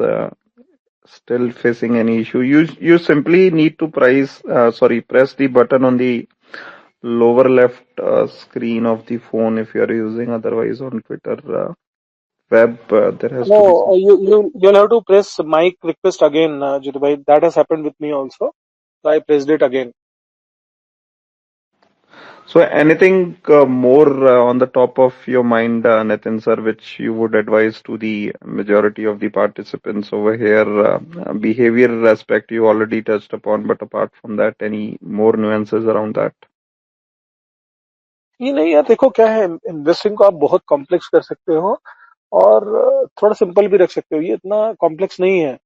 still facing any issue, you simply need to press the button on the lower left screen of the phone if you are using. Otherwise on Twitter web there has to be No, you'll have to press mic request again, Jitu bhai. That has happened with me also. So I pressed it again. So anything more on the top of your mind, Nitin sir, which you would advise to the majority of the participants over here? Behavior aspect you already touched upon, but apart from that, any more nuances around that? ये नहीं यार, देखो क्या है, investing को आप बहुत complex कर सकते हो और थोड़ा सिंपल भी रख सकते हो। ये इतना कॉम्प्लेक्स नहीं है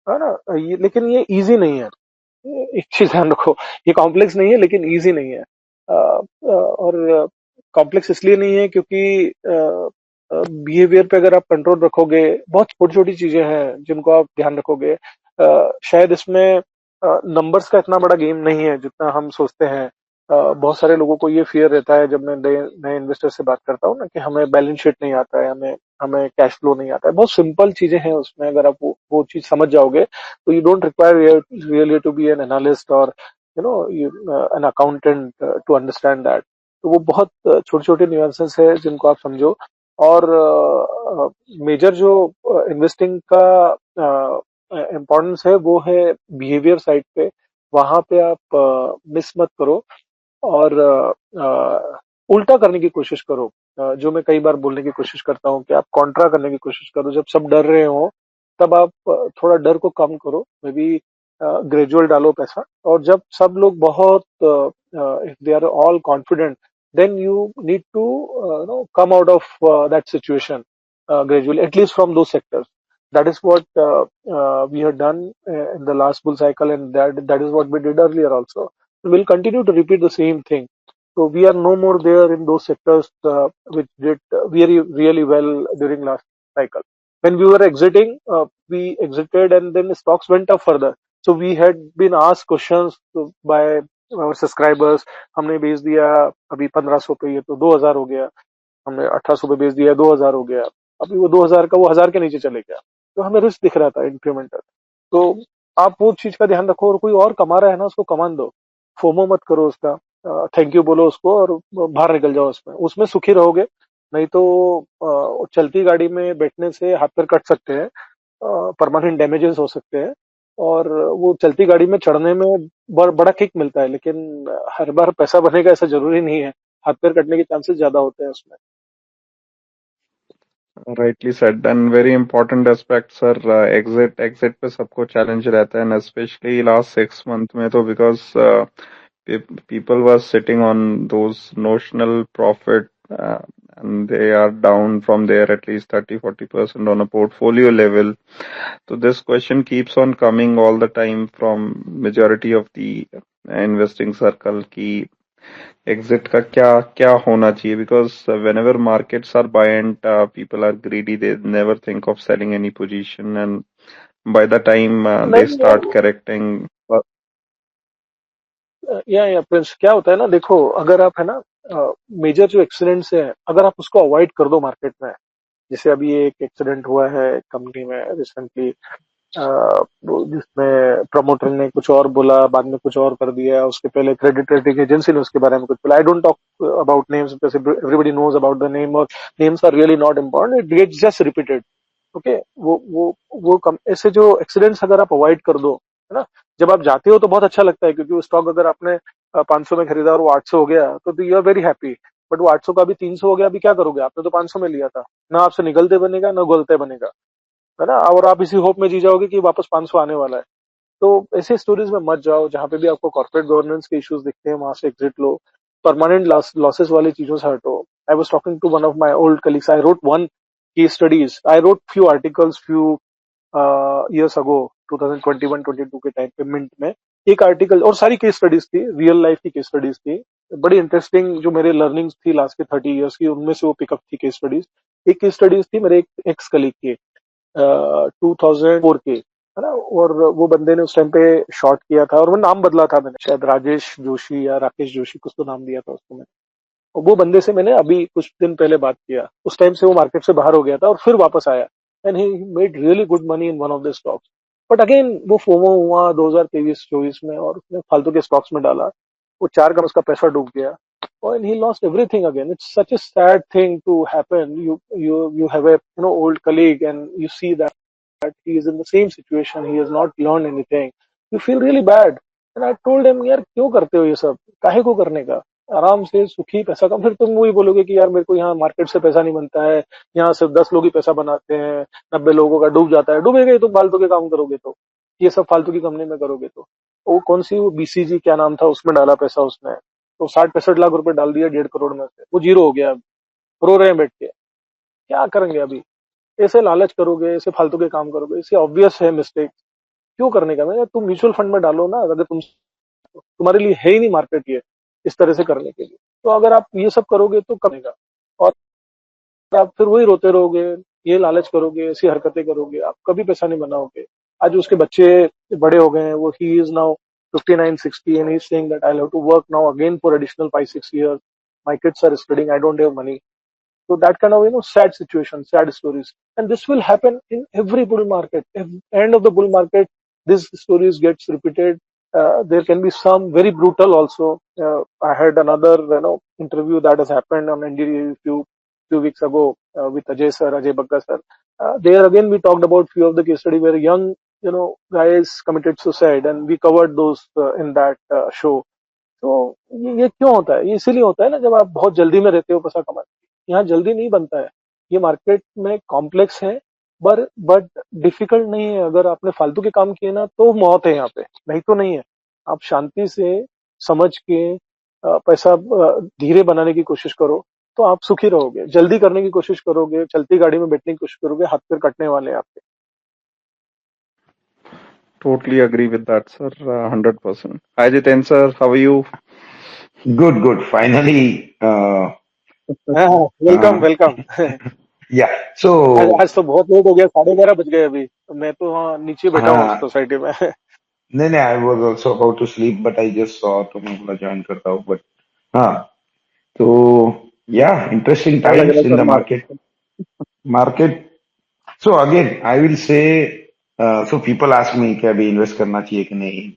ना? ये लेकिन ये इजी नहीं है। एक चीज ध्यान रखो, ये कॉम्प्लेक्स नहीं है लेकिन इजी नहीं है। और कॉम्प्लेक्स इसलिए नहीं है क्योंकि बिहेवियर पे अगर आप कंट्रोल रखोगे, बहुत छोटी छोटी चीजें हैं जिनको आप ध्यान रखोगे। शायद इसमें नंबर्स का इतना बड़ा गेम नहीं है जितना हम सोचते हैं। बहुत सारे लोगों को ये फियर रहता है, जब मैं नए नए इन्वेस्टर से बात करता हूँ ना, कि हमें बैलेंस शीट नहीं आता है, हमें हमें कैश फ्लो नहीं आता है। बहुत सिंपल चीजें हैं उसमें, अगर आप वो चीज समझ जाओगे तो you don't require really to be an analyst or an accountant to understand that। तो वो बहुत छोटे छोटे न्यूएंसेस है जिनको आप समझो। और मेजर जो इन्वेस्टिंग का इम्पोर्टेंस है वो है बिहेवियर साइड पे। वहां पे आप मिस मत करो और उल्टा करने की कोशिश करो। जो मैं कई बार बोलने की कोशिश करता हूँ कि आप कॉन्ट्रा करने की कोशिश करो। जब सब डर रहे हो तब आप थोड़ा डर को कम करो, मे बी ग्रेजुअल डालो पैसा। और जब सब लोग बहुत, if they are all confident, then you need to come out of that situation gradually, at least from those sectors. That is what we have done in the last bull cycle, and that is what we did earlier also. We'll continue to repeat the same thing. So we are no more there in those sectors which did very really well during last cycle. When we were exiting, we exited and then the stocks went up further. So we had been asked questions by our subscribers। हमने बेच दिया अभी 1500 पे, ये तो 2000 हो गया। हमने 1800 पे बेच दिया, 2000 हो गया। अभी वो 2000 का वो 1000 के नीचे चले गया, तो हमें रिस्क दिख रहा था इंक्रीमेंटल। तो आप वो चीज का ध्यान रखो, और कोई और कमा रहा है ना, उसको कमान दो। फोमो मत करो उसका, थैंक यू बोलो उसको और बाहर निकल जाओ उसमें। उसमें सुखी रहोगे, नहीं तो चलती गाड़ी में बैठने से हाथ पैर कट सकते हैं, परमानेंट डैमेजेस हो सकते हैं। और वो चलती गाड़ी में चढ़ने में बड़ा किक मिलता है, लेकिन हर बार पैसा बनेगा ऐसा जरूरी नहीं है। हाथ पैर कटने के चांसेस ज्यादा होते हैं उसमें। Rightly said, and very important aspect, sir. Exit पे सबको challenge रहता है, and especially last 6 month में तो because people were sitting on those notional profit, and they are down from there at least 30-40% on a portfolio level. So this question keeps on coming all the time from majority of the investing circle कि exit का क्या क्या होना चाहिए, because whenever markets are buoyant, people are greedy, they never think of selling any position, and by the time they नहीं start correcting. या Prince, क्या होता है ना, देखो अगर आप है ना, मेजर जो एक्सीडेंट्स है अगर आप उसको अवॉइड कर दो मार्केट में। जैसे अभी एक एक्सीडेंट हुआ है कंपनी में रिसेंटली, जिसमें प्रमोटर ने कुछ और बोला, बाद में कुछ और कर दिया। उसके पहले क्रेडिट रेटिंग एजेंसी ने उसके बारे में कुछ बोला। I don't talk about names because everybody knows about the name, और names are really not important, it gets just repeated. Okay, ऐसे जो एक्सीडेंट्स अगर आप अवॉइड कर दो, है ना, जब आप जाते हो तो बहुत अच्छा लगता है, क्योंकि वो स्टॉक अगर आपने 500 में खरीदा और वो 800 हो गया तो you are very happy. But वो 800 का अभी 300 हो गया, अभी क्या करोगे? आपने तो 500 में लिया था। ना आपसे निकलते बनेगा ना गलते बनेगा, है ना, और आप इसी होप में जी जाओगे कि वापस 500 आने वाला है। तो ऐसे स्टोरीज में मत जाओ जहां पे भी आपको कॉर्पोरेट गवर्नेंस के इश्यूज दिखते हैं, वहां से एग्जिट लो। परमानेंट लॉसेस वाली चीजों से हटो। I was talking to one of my old colleagues, I wrote one case studies, I wrote few articles few years ago, 2021-22 के टाइम पे मिंट में एक आर्टिकल, और सारी केस स्टडीज थी, रियल लाइफ की केस स्टडीज थी, बड़ी इंटरेस्टिंग। जो मेरे लर्निंग्स थी लास्ट के 30 इयर्स की, उनमें से वो पिकअप थी केस स्टडीज। एक केस स्टडीज थी मेरे एक एक्स कलीग की, 2004 के, है ना। और वो बंदे ने उस टाइम पे शॉर्ट किया था, और वो नाम बदला था मैंने, शायद राजेश जोशी या राकेश जोशी कुछ तो नाम दिया था उसको मैंने। और वो बंदे से मैंने अभी कुछ दिन पहले बात किया। उस टाइम से वो मार्केट से बाहर हो गया था और फिर वापस आया, and he made really good money in one of the stocks. But again वो फोमो हुआ 2023-24 में, और उसने फालतू के स्टॉक्स में डाला। वो 4 का उसका पैसा डूब गया, and he lost everything again. It's such a sad thing to happen. You have a old colleague, and you see that he is in the same situation. He has not learned anything. You feel really bad. And I told him, यार क्यों करते हो ये सब, काहे को करने का? आराम से सुखी पैसा कम। फिर तुम वही बोलोगे कि यार मेरे को यहाँ मार्केट से पैसा नहीं बनता है, यहाँ सिर्फ 10 लोग ही पैसा बनाते हैं, 90 लोगों का डूब जाता है। डूबेगा ही, तुम फालतू के काम करोगे तो, ये सब फालतू की कंपनी में करोगे तो। वो कौन सी, वो बीसीजी क्या नाम था, उसमें डाला पैसा उसने, तो 60-65 लाख रुपए डाल दिया 1.5 करोड़ में से, वो जीरो हो गया। अब रो रहे हैं बैठ के, क्या करेंगे अभी? ऐसे लालच करोगे, ऐसे फालतू के काम करोगे, इससे ऑब्वियस है मिस्टेक। क्यों करने का? मैं, तुम म्यूचुअल फंड में डालो ना, अगर तुम्हारे लिए है ही नहीं मार्केट ये इस तरह से करने के लिए, तो अगर आप ये सब करोगे तो करेगा। और आप फिर वही रोते रहोगे, ये लालच करोगे, ऐसी हरकतें करोगे, आप कभी पैसा नहीं बनाओगे। आज उसके बच्चे बड़े हो गए हैं, वो he is now 59-60 and he's saying that I'll have to work now again for additional 5-6 years. My kids are studying, I don't have money. So that kind of, sad situation, sad stories. And this will happen in every bull market. At the end of the bull market, these stories gets repeated. There can be some very brutal also. I had another, interview that has happened on NDTV few weeks ago with Ajay Bagga sir. There again we talked about few of the case study where young, guys committed suicide, and we covered those in that show. तो ये क्यों होता है? ये इसीलिए होता है ना, जब आप बहुत जल्दी में रहते हो पैसा कमाने की। यहाँ जल्दी नहीं बनता है, ये मार्केट में कॉम्प्लेक्स है, बट डिफिकल्ट नहीं है। अगर आपने फालतू के काम किए ना तो मौत है यहाँ पे, नहीं तो नहीं है। आप शांति से समझ के पैसा धीरे बनाने की कोशिश करो, तो आप सुखी रहोगे। जल्दी करने की कोशिश करोगे, चलती गाड़ी में बैठने की कोशिश करोगे, हाथ पैर कटने वाले हैं आपके। Totally agree with that, sir. 100%. Hi, Jiten sir. How are you? Good, good. Finally, welcome welcome. yeah. आज So, आज तो बहुत लेट हो गया, 11:30 बज गए अभी। मैं तो वहाँ नीचे बैठा हूँ हाँ, सोसाइटी में। नहीं, I was also about to sleep, but I just saw तो मैं बोला ज्वाइन करता हूँ. But हाँ, तो yeah, interesting क्या लग रहा times है in the sir market. Market. So again, I will say, so people ask me कि अभी invest करना चाहिए कि नहीं?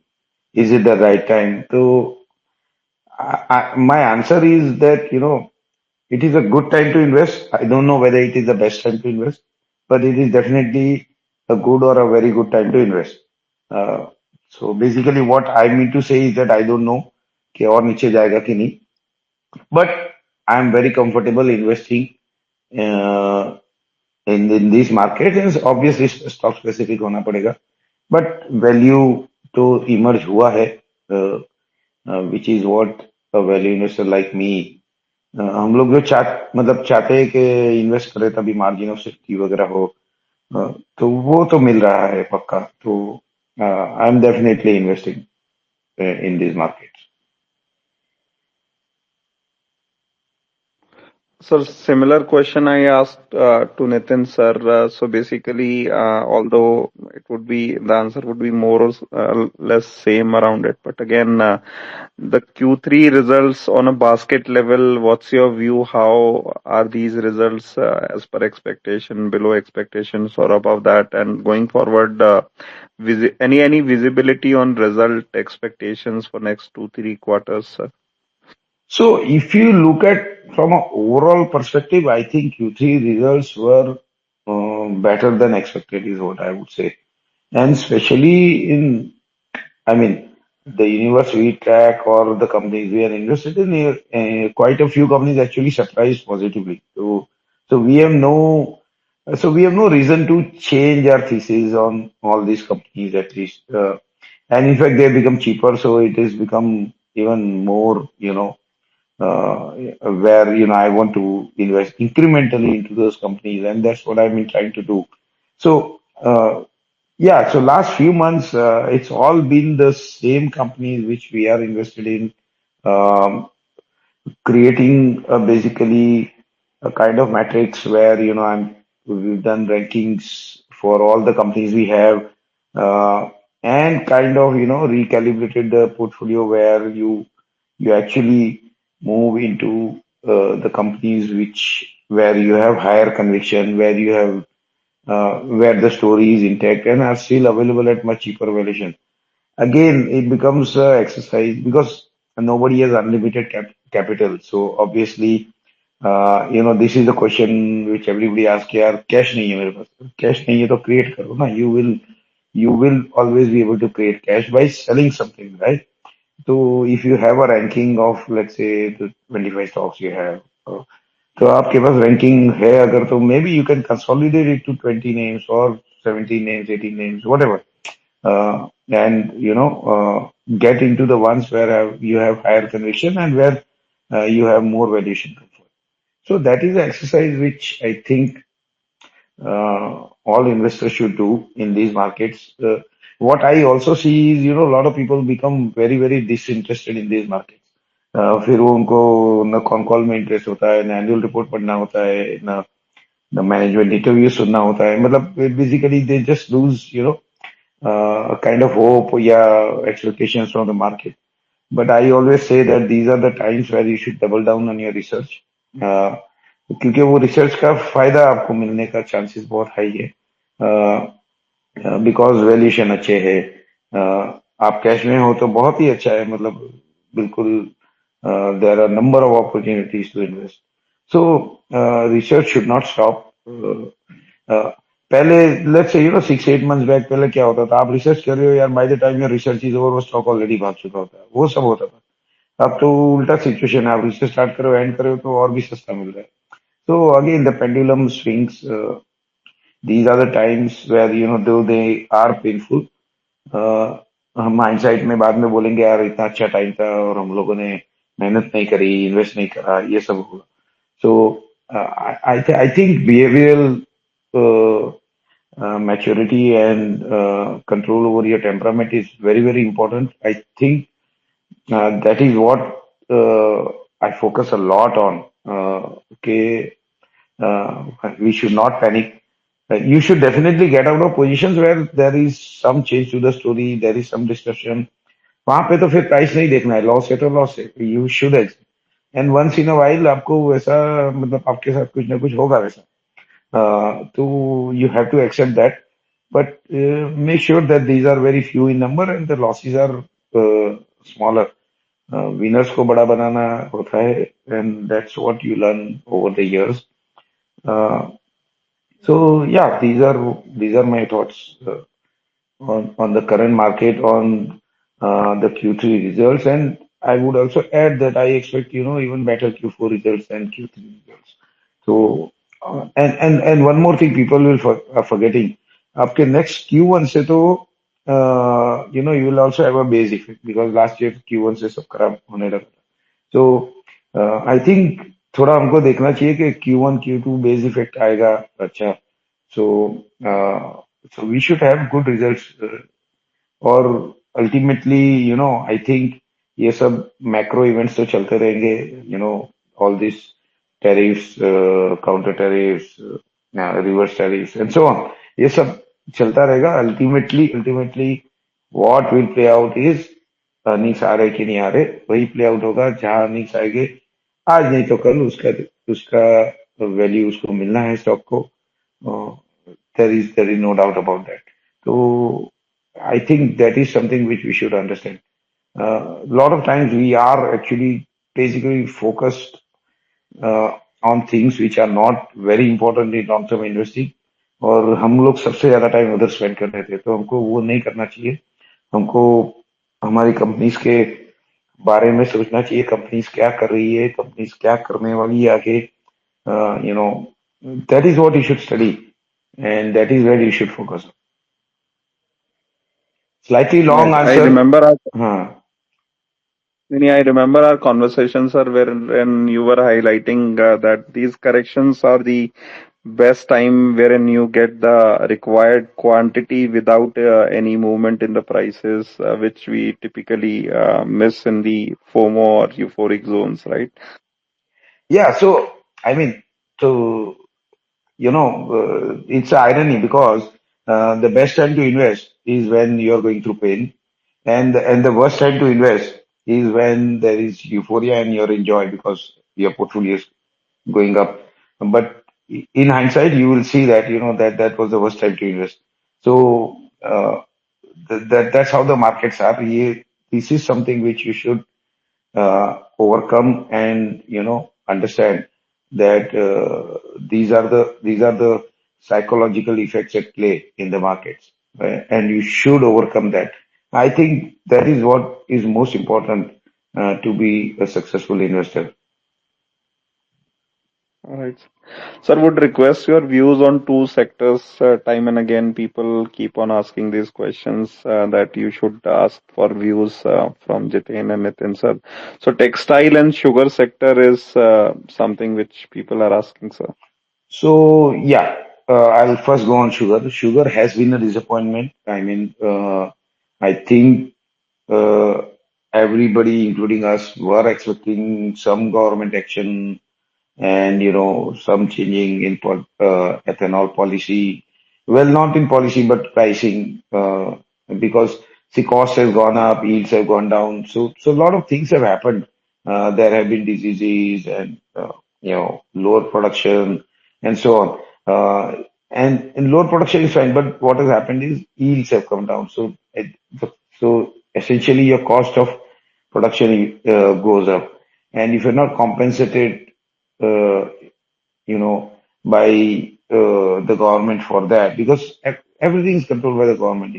Is it the right time? तो my answer is that it is a good time to invest. I don't know whether it is the best time to invest, but it is definitely a good or a very good time to invest. Uh, so basically, what I mean to say is that I don't know कि और नीचे जाएगा कि नहीं, but I am very comfortable investing uh, in these markets. And obviously, stock specific होना पड़ेगा, but value तो emerge हुआ है, uh, which is what a value investor like me, हम लोग जो चाहते हैं कि इन्वेस्ट करें तभी मार्जिन ऑफ सेफ्टी वगैरह हो, तो वो तो मिल रहा है पक्का। तो I am definitely investing in this market. Sir, similar question I asked to Nitin sir. So basically, although the answer would be more or less same around it, but again, the Q3 results on a basket level, what's your view? How are these results as per expectation, below expectations, or above that? And going forward, any visibility on result expectations for next 2-3 quarters, sir? So if you look at from an overall perspective, I think Q3 results were better than expected, is what I would say. And especially in, I mean, the universe we track or the companies we are invested in, quite a few companies actually surprised positively. So we have no reason to change our thesis on all these companies at least. And in fact, they have become cheaper, so it has become even more, where I want to invest incrementally into those companies, and that's what I've been trying to do. So yeah, so last few months, it's all been the same companies which we are invested in, um, creating basically a kind of matrix where we've done rankings for all the companies we have, and kind of recalibrated the portfolio where you actually move into the companies where you have higher conviction, where the story is intact and are still available at much cheaper valuation. Again, it becomes a exercise because nobody has unlimited capital. So obviously, this is the question which everybody asks, यार cash नहीं है मेरे पास, cash नहीं है तो create करो ना. You will always be able to create cash by selling something, right? So if you have a ranking of, let's say, the 25 stocks you have, तो आपके पास ranking है अगर, तो maybe you can consolidate it to 20 names or 17 names, 18 names, whatever. And get into the ones where you have higher conviction and where you have more valuation comfort. So that is the exercise which I think all investors should do in these markets. What I also see is, a lot of people become very, very disinterested in these markets. फिर वो उनको न con call में interest होता है, न annual report पढ़ना होता है, न मैनेजमेंट इंटरव्यू सुनना होता है. मतलब basically they just lose kind of hope या expectations from the market. But I always say that these are the times where you should double down on your research. क्योंकि वो रिसर्च का फायदा आपको मिलने का चांसेस बहुत हाई है, बिकॉज वैल्यूएशन अच्छे है. आप कैश में हो तो बहुत ही अच्छा है, मतलब बिल्कुल there are number of opportunities to invest. So research should not stop. पहले लेट्स से 6-8 मंथ्स बैक पहले क्या होता था, आप रिसर्च कर रहे हो यार, by the time your research is over वो स्टॉक ऑलरेडी भाग चुका होता है, वो सब होता था. अब तो उल्टा सिचुएशन है, आप रिसर्च स्टार्ट करो, एंड करो तो और भी सस्ता मिल रहा है. So again, the pendulum swings. These are the times where though they are painful. हम हाइंडसाइट में बाद में बोलेंगे यार इतना अच्छा टाइम था और हम लोगों ने मेहनत नहीं करी, इन्वेस्ट नहीं करा, ये सब होगा. So I think behavioral maturity and control over your temperament is very, very important. I think that is what I focus a lot on. Okay, we should not panic. You should definitely get out of positions where there is some change to the story, there is some discussion. वहां पे तो फिर price नहीं देखना है, loss है तो loss है, you should exit. And once in a while आपको वैसा, मतलब आपके साथ कुछ ना कुछ होगा वैसा, तो you have to accept that. But make sure that these are very few in number and the losses are smaller. Winners को बड़ा बनाना होता है, and that's what you learn over the years. So yeah, these are my thoughts on the current market, on the Q3 results, and I would also add that I expect even better Q4 results and Q3 results. So and one more thing people are forgetting, आपके next Q1 से तो you will also have a base effect because last year Q1 से सब खराब होने लगा था. So I think थोड़ा हमको देखना चाहिए कि Q1 Q2 बेस इफेक्ट आएगा अच्छा. So we should have good results. और ultimately I think ये सब macro events तो चलते रहेंगे, all these tariffs, counter tariffs, reverse tariffs and so on, ये सब चलता रहेगा. ultimately what will play out is earnings आ रहे कि नहीं आ रहे, वही प्ले आउट होगा. जहां अर्निंग्स आएंगे आज नहीं तो कल उसका वैल्यू उसको मिलना है स्टॉक को. there is no doubt about that. So I think that is something which we should understand. A lot of times we are actually basically focused on things which are not very important in long term investing, और हम लोग सबसे ज्यादा time उधर spend कर रहे थे. तो हमको वो नहीं करना चाहिए. हमको हमारी कंपनीज के बारे में सोचना चाहिए, कंपनीज क्या कर रही है, कंपनीज क्या करने वाली है आगे. That is what you should study and that is where you should focus on. Slightly long Yes, answer. I remember our conversations, sir, when you were highlighting that these corrections are the best time wherein you get the required quantity without any movement in the prices, which we typically miss in the FOMO or euphoric zones, right? Yeah, so I mean, it's an irony because the best time to invest is when you're going through pain, and the worst time to invest is when there is euphoria and you're enjoy because your portfolio is going up. But in hindsight, you will see that that was the worst time to invest. So that's how the markets are. This is something which you should overcome and understand that these are the psychological effects at play in the markets, and you should overcome that. I think that is what is most important to be a successful investor. All right. Sir, would request your views on two sectors. Time and again, people keep on asking these questions that you should ask for views from Jitain and Nitin, sir. So, textile and sugar sector is something which people are asking, sir. So yeah, I'll first go on sugar. Sugar has been a disappointment. I mean, I think uh, everybody, including us, were expecting some government action and some changing in ethanol policy. Well, not in policy but pricing, because the cost has gone up, yields have gone down. So a lot of things have happened. There have been diseases and lower production and so on. And lower production is fine, but what has happened is yields have come down. So essentially your cost of production goes up, and if you're not compensated uh, by the government for that, because everything is controlled by the government.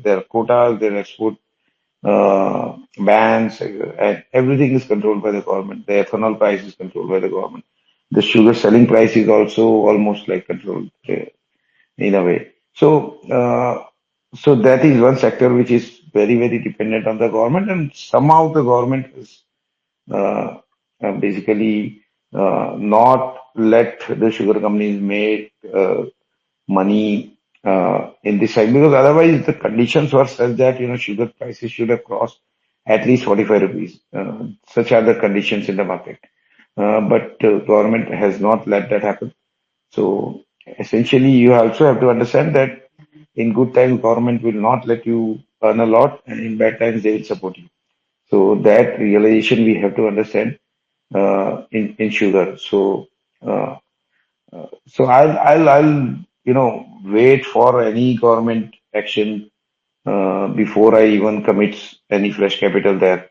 There are quotas, there are export bans, and everything is controlled by the government. The ethanol price is controlled by the government. The sugar selling price is also almost like controlled in a way. So that is one sector which is very, very dependent on the government, and somehow the government is uh, basically not let the sugar companies make money in this side, because otherwise the conditions were such that sugar prices should have crossed at least 45 rupees. Such are the conditions in the market. But government has not let that happen. So essentially, you also have to understand that in good times, government will not let you earn a lot, and in bad times, they will support you. So that realization we have to understand in sugar. Uh, so I'll wait for any government action before I even commit any fresh capital there.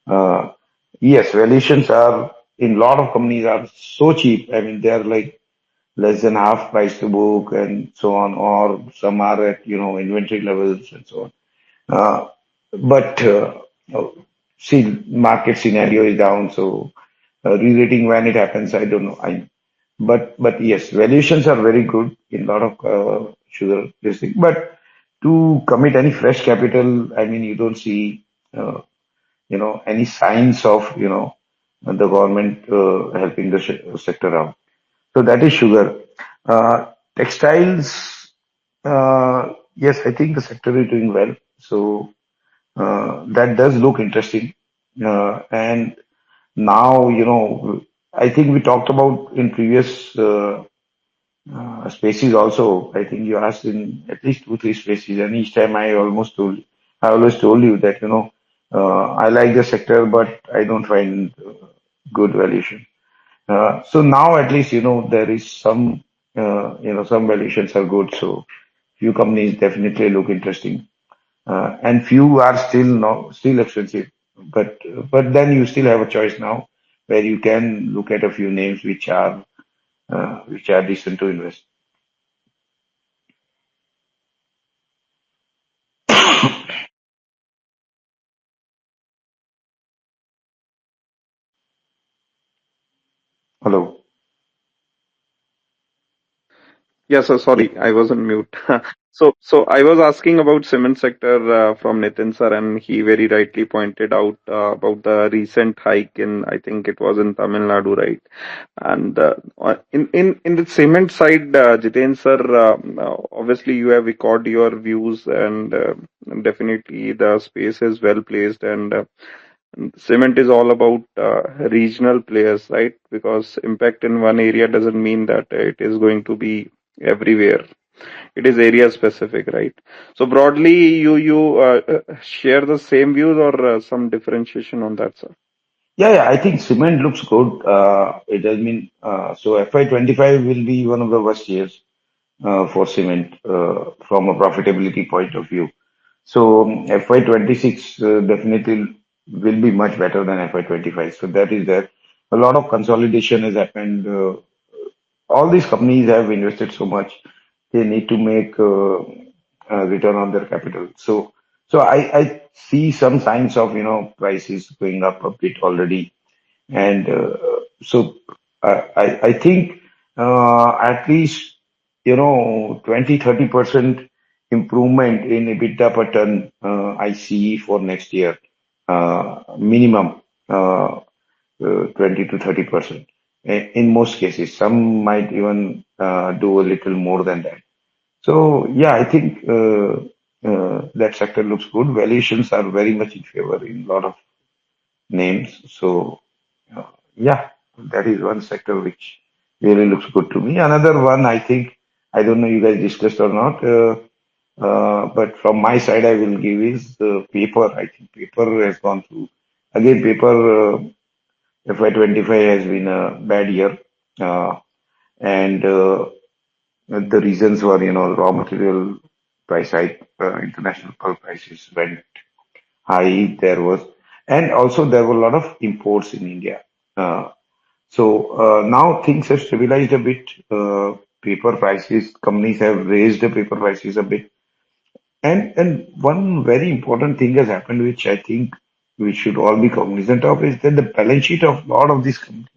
Uh, yes, valuations are in a lot of companies are so cheap. I mean, they are like less than half price to book and so on, or some are at inventory levels and so on. But uh, see, market scenario is down, so re-rating when it happens, I don't know. But yes, valuations are very good in a lot of sugar this thing. But to commit any fresh capital, I mean, you don't see any signs of the government helping the sector out. So that is sugar. Textiles, yes, I think the sector is doing well. So that does look interesting. And now, I think we talked about in previous spaces also. I think you asked in at least two, three spaces, and each time I always told you that, I like the sector, but I don't find good valuation. So now at least, there is some valuations are good. So few companies definitely look interesting. And few are still expensive, but then you still have a choice now where you can look at a few names which are decent to invest. Hello. Yes, sir. Sorry, I was on mute. So I was asking about cement sector from Nitin sir, and he very rightly pointed out about the recent hike in, I think it was in Tamil Nadu, right? And in the cement side, Jiten sir, obviously you have recorded your views, and definitely the space is well placed, and cement is all about regional players, right? Because impact in one area doesn't mean that it is going to be everywhere. It is area specific, right? So broadly, you share the same views, or some differentiation on that, sir? Yeah, I think cement looks good. It has been so FY25 will be one of the worst years for cement from a profitability point of view. So FY26 definitely will be much better than FY25. So that is there. A lot of consolidation has happened. All these companies have invested so much, they need to make a return on their capital. So I see some signs of, prices going up a bit already. And so I think at least, 20-30% improvement in EBITDA per ton, I see for next year, minimum, 20 to 30%. In most cases, some might even do a little more than that. So yeah, I think that sector looks good. Valuations are very much in favor in a lot of names. So yeah, that is one sector which really looks good to me. Another one, I think, I don't know you guys discussed or not, but from my side, I will give is paper. I think paper has gone through. Again, paper FY25 has been a bad year, and the reasons were, raw material price hike, international pulp prices went high. There was, and also there were a lot of imports in India. Uh, so now things have stabilized a bit. Paper prices, companies have raised the paper prices a bit. And one very important thing has happened, which I think we should all be cognizant of, is that the balance sheet of a lot of these companies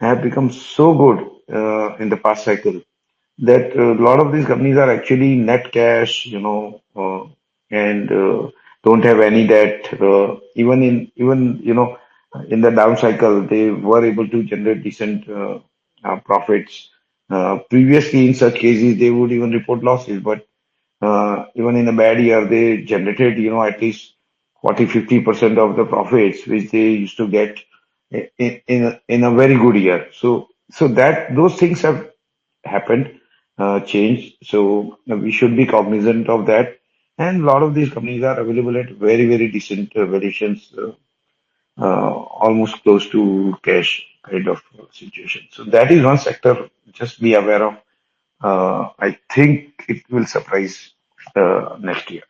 have become so good in the past cycle that a lot of these companies are actually net cash, and don't have any debt. Even in the down cycle, they were able to generate decent profits. Previously, in such cases, they would even report losses, but even in a bad year, they generated, at least 40-50% of the profits which they used to get in a very good year. So that those things have happened, changed. So we should be cognizant of that. And a lot of these companies are available at very, very decent valuations, almost close to cash kind of situation. So that is one sector. Just be aware of. I think it will surprise next year.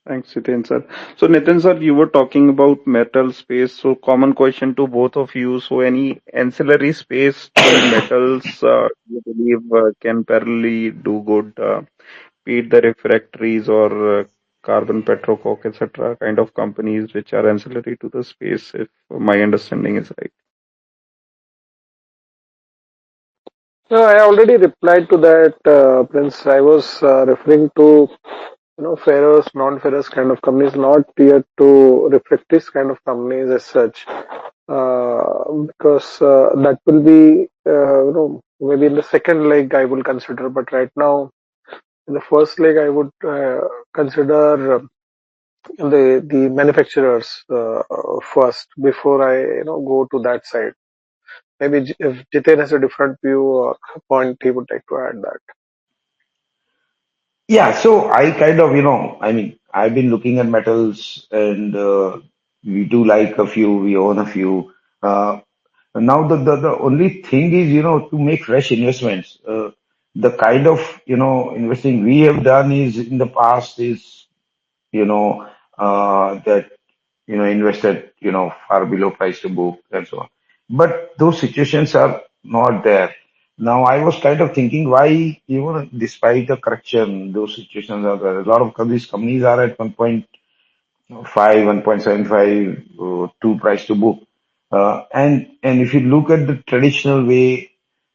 Thanks, Nitin sir. So Nitin sir, you were talking about metal space. So common question to both of you. So any ancillary space to metals you believe can parallelly do good, be it the refractories or carbon petrocoke, etc. kind of companies which are ancillary to the space, if my understanding is right. No, I already replied to that, Prince. I was referring to ferrous, non-ferrous kind of companies, not tier to refractories kind of companies as such, because that will be maybe in the second leg I will consider, but right now in the first leg I would consider the manufacturers first before I go to that side. Maybe if Jiten has a different view or point, he would like to add that. Yeah, so I kind of, I mean, I've been looking at metals and we do like a few, we own a few. Now the only thing is, to make fresh investments. The kind of, investing we have done is in the past is, that, invested, far below price to book and so on. But those situations are not there. Now, I was kind of thinking why, despite the correction, those situations are there. A lot of these companies are at 1.5, 1.75, 2 price to book. And if you look at the traditional way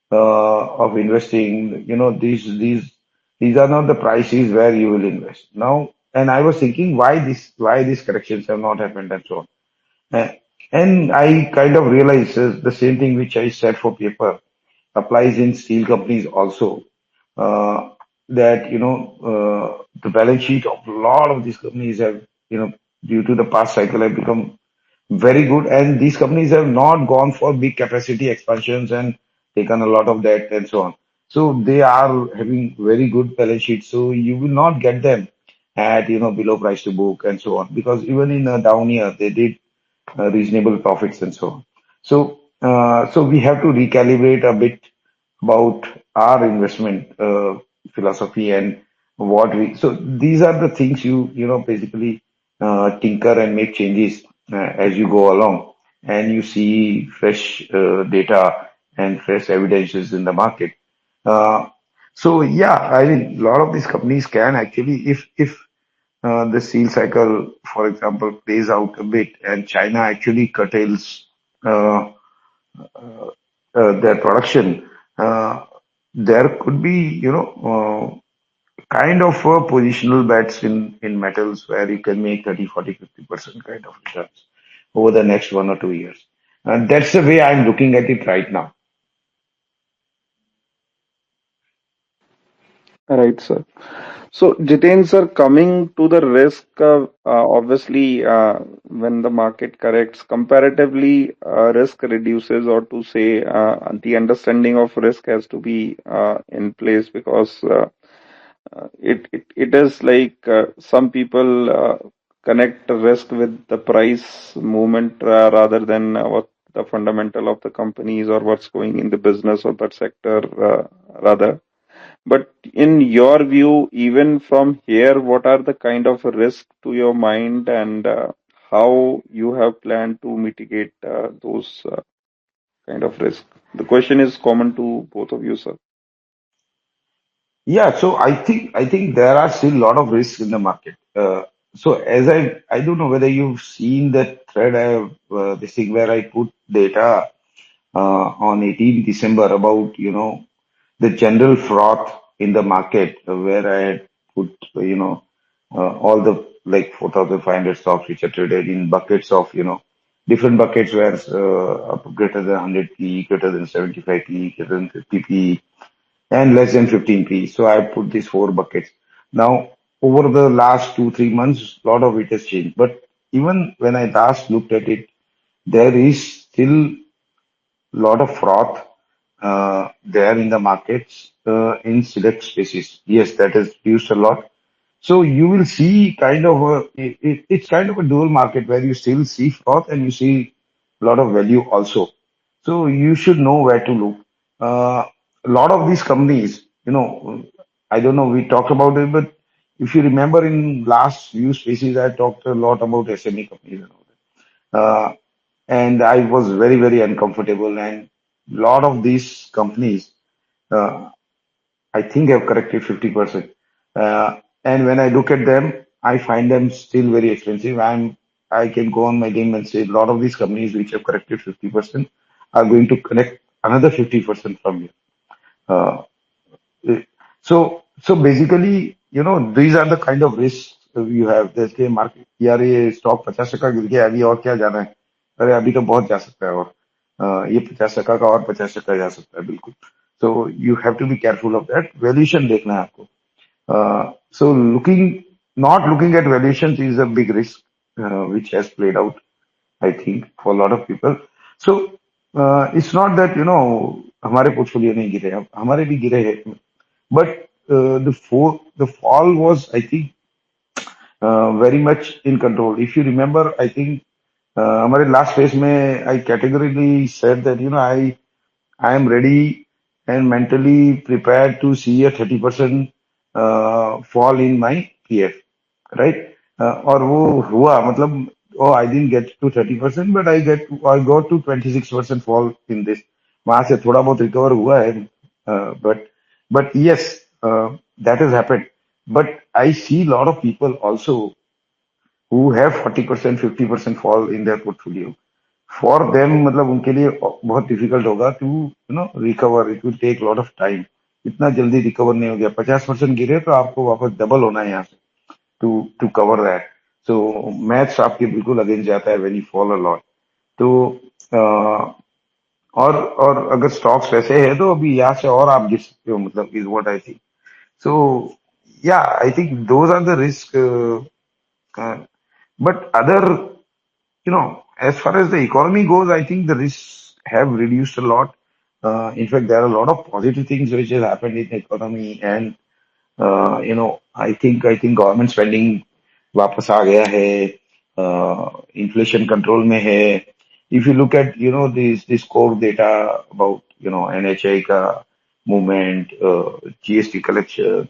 of investing, these are not the prices where you will invest. Now, and I was thinking why these corrections have not happened and so on. Uh, And I kind of realized the same thing which I said for paper applies in steel companies also. That the balance sheet of a lot of these companies have, due to the past cycle, have become very good, and these companies have not gone for big capacity expansions and taken a lot of debt and so on. So they are having very good balance sheets. So you will not get them at below price to book and so on, because even in a down year they did reasonable profits and so on. So we have to recalibrate a bit about our investment philosophy and what we. So these are the things basically tinker and make changes as you go along, and you see fresh data and fresh evidences in the market. Uh, So yeah, I mean, a lot of these companies can actually, if the steel cycle, for example, plays out a bit, and China actually curtails uh, their production, uh, there could be, kind of positional bets in metals where you can make 30, 40, 50% kind of returns over the next 1 or 2 years. And that's the way I'm looking at it right now. Right, sir. So, Jiten, sir, coming to the risk, obviously, when the market corrects, comparatively, risk reduces, or to say, the understanding of risk has to be in place, because it is like some people connect the risk with the price movement rather than what the fundamental of the companies or what's going in the business or that sector, rather. But in your view, even from here, what are the kind of risk to your mind, and how you have planned to mitigate those kind of risk? The question is common to both of you, sir. Yeah, so I think there are still a lot of risks in the market. So as I don't know whether you've seen that thread I have this thing where I put data on 18 December about the general froth in the market, where I had put all the like 4,500 stocks which are traded in buckets of different buckets where greater than 100 P, greater than 75 P, greater than 50 P, and less than 15p. So I put these four buckets. Now, over the last 2, 3 months, a lot of it has changed. But even when I last looked at it, there is still a lot of froth there in the markets in select spaces. Yes, that has reduced a lot. So you will see kind of it's kind of a dual market where you still see froth and you see a lot of value also. So you should know where to look. A lot of these companies, I don't know, we talked about it, but if you remember in last few spaces, I talked a lot about SME companies and all that. And I was very, very uncomfortable. And a lot of these companies, uh, I think have corrected 50%. And when I look at them, I find them still very expensive. I can go on my game and say a lot of these companies which have corrected 50% are going to connect another 50% from you. Uh, so basically, these are the kind of risks you have. जैसे market यार ये stock 50 टका गिर गया अभी और क्या जाना है अरे अभी तो बहुत जा सकता है और ये 50 टका का और 50 टका जा सकता है बिल्कुल so you have to be careful of that valuation देखना है आपको so not looking at valuations is a big risk which has played out I think for a lot of people so it's not that हमारे portfolio नहीं गिरे अब हमारे भी गिरे हैं but the fall was, I think, very much in control. If you remember, I think हमारे last phase में I categorically said that I am ready and mentally prepared to see a 30% fall in my PF, right? और वो हुआ मतलब I didn't get to 30%, but I got to 26% fall in this. वहां से थोड़ा बहुत recover हुआ है, but yes, that has happened. But I see a lot of people also who have 40%, 50% fall in their portfolio. For them, मतलब उनके लिए बहुत difficult होगा to recover. It will take a lot of time. इतना जल्दी recover नहीं हो गया 50% गिरे तो आपको वापस डबल होना है यहाँ से to cover that. So maths आपके बिल्कुल अगेंस्ट जाता है when you fall a lot. तो और अगर स्टॉक्स वैसे है तो अभी यहाँ से और आप गिर सकते हो मतलब is what I think. So yeah, I think those are the risks. But as far as the economy goes, I think the risks have reduced a lot. In fact, there are a lot of positive things which have happened in the economy, and I think government spending वापस आ गया है, inflation control में है. If you look at this core data about NHI का movement, GST collection,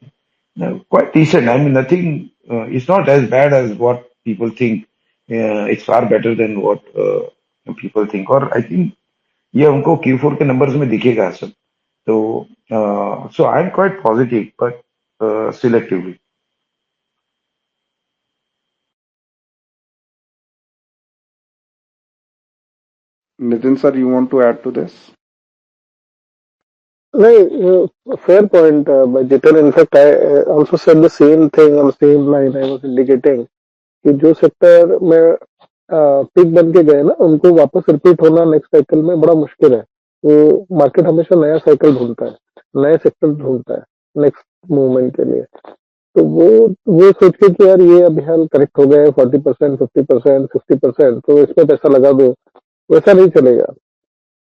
quite decent. I mean, nothing. It's not as bad as what people think. It's far better than what people think. और I think ये उनको Q4 के numbers में दिखेगा सब. So I'm quite positive, but selectively. Nitin sir, you want to add to this? नहीं, fair point by Jitin. In fact, I also said the same thing on the same line. I was indicating कि जो sector में peak बन के गए ना, उनको वापस रिपीट होना नेक्स्ट साइकिल में बड़ा मुश्किल है। वो मार्केट हमेशा नया साइकिल ढूंढता है, नए सेक्टर ढूंढता है नेक्स्ट मूवमेंट के लिए। तो वो सोच के कि यार ये अभी हाल करेक्ट हो गए 40%, 50%, 60%, तो इसमें पैसा लगा दो, वैसा नहीं चलेगा।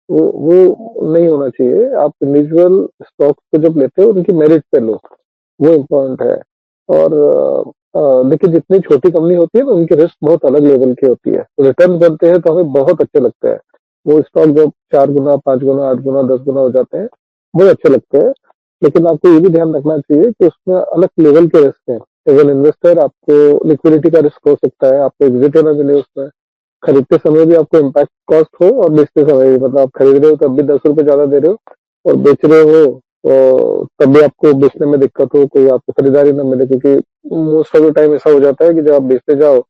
वो नहीं होना चाहिए। आप इंडिविजुअल स्टॉक्स को जब लेते हो उनकी मेरिट पे लो, वो इम्पोर्टेंट है। और देखिए, जितनी छोटी कंपनी होती है ना, उनकी रिस्क बहुत अलग लेवल की होती है। रिटर्न बनते हैं तो हमें बहुत अच्छे लगते हैं। वो स्टॉक जब 4 गुना, 5 गुना, 8 गुना, 10 गुना हो जाते हैं, बहुत अच्छे लगते हैं। लेकिन आपको ये भी ध्यान रखना चाहिए कि उसमें अलग लेवल के रिस्क है। एज एन इन्वेस्टर आपको लिक्विडिटी का रिस्क हो सकता है, आपको एग्जिट ना मिले उसमें। खरीदते समय भी आपको इम्पैक्ट कॉस्ट हो, और बेचते समय भी, मतलब आप खरीद रहे हो तब भी 10 रुपए ज्यादा दे रहे हो, और बेच रहे हो तो तब भी आपको बेचने में दिक्कत हो, कोई आपको खरीदारी ना मिले। क्योंकि मोस्ट ऑफ द टाइम ऐसा हो जाता है कि जब आप बेचते जाओ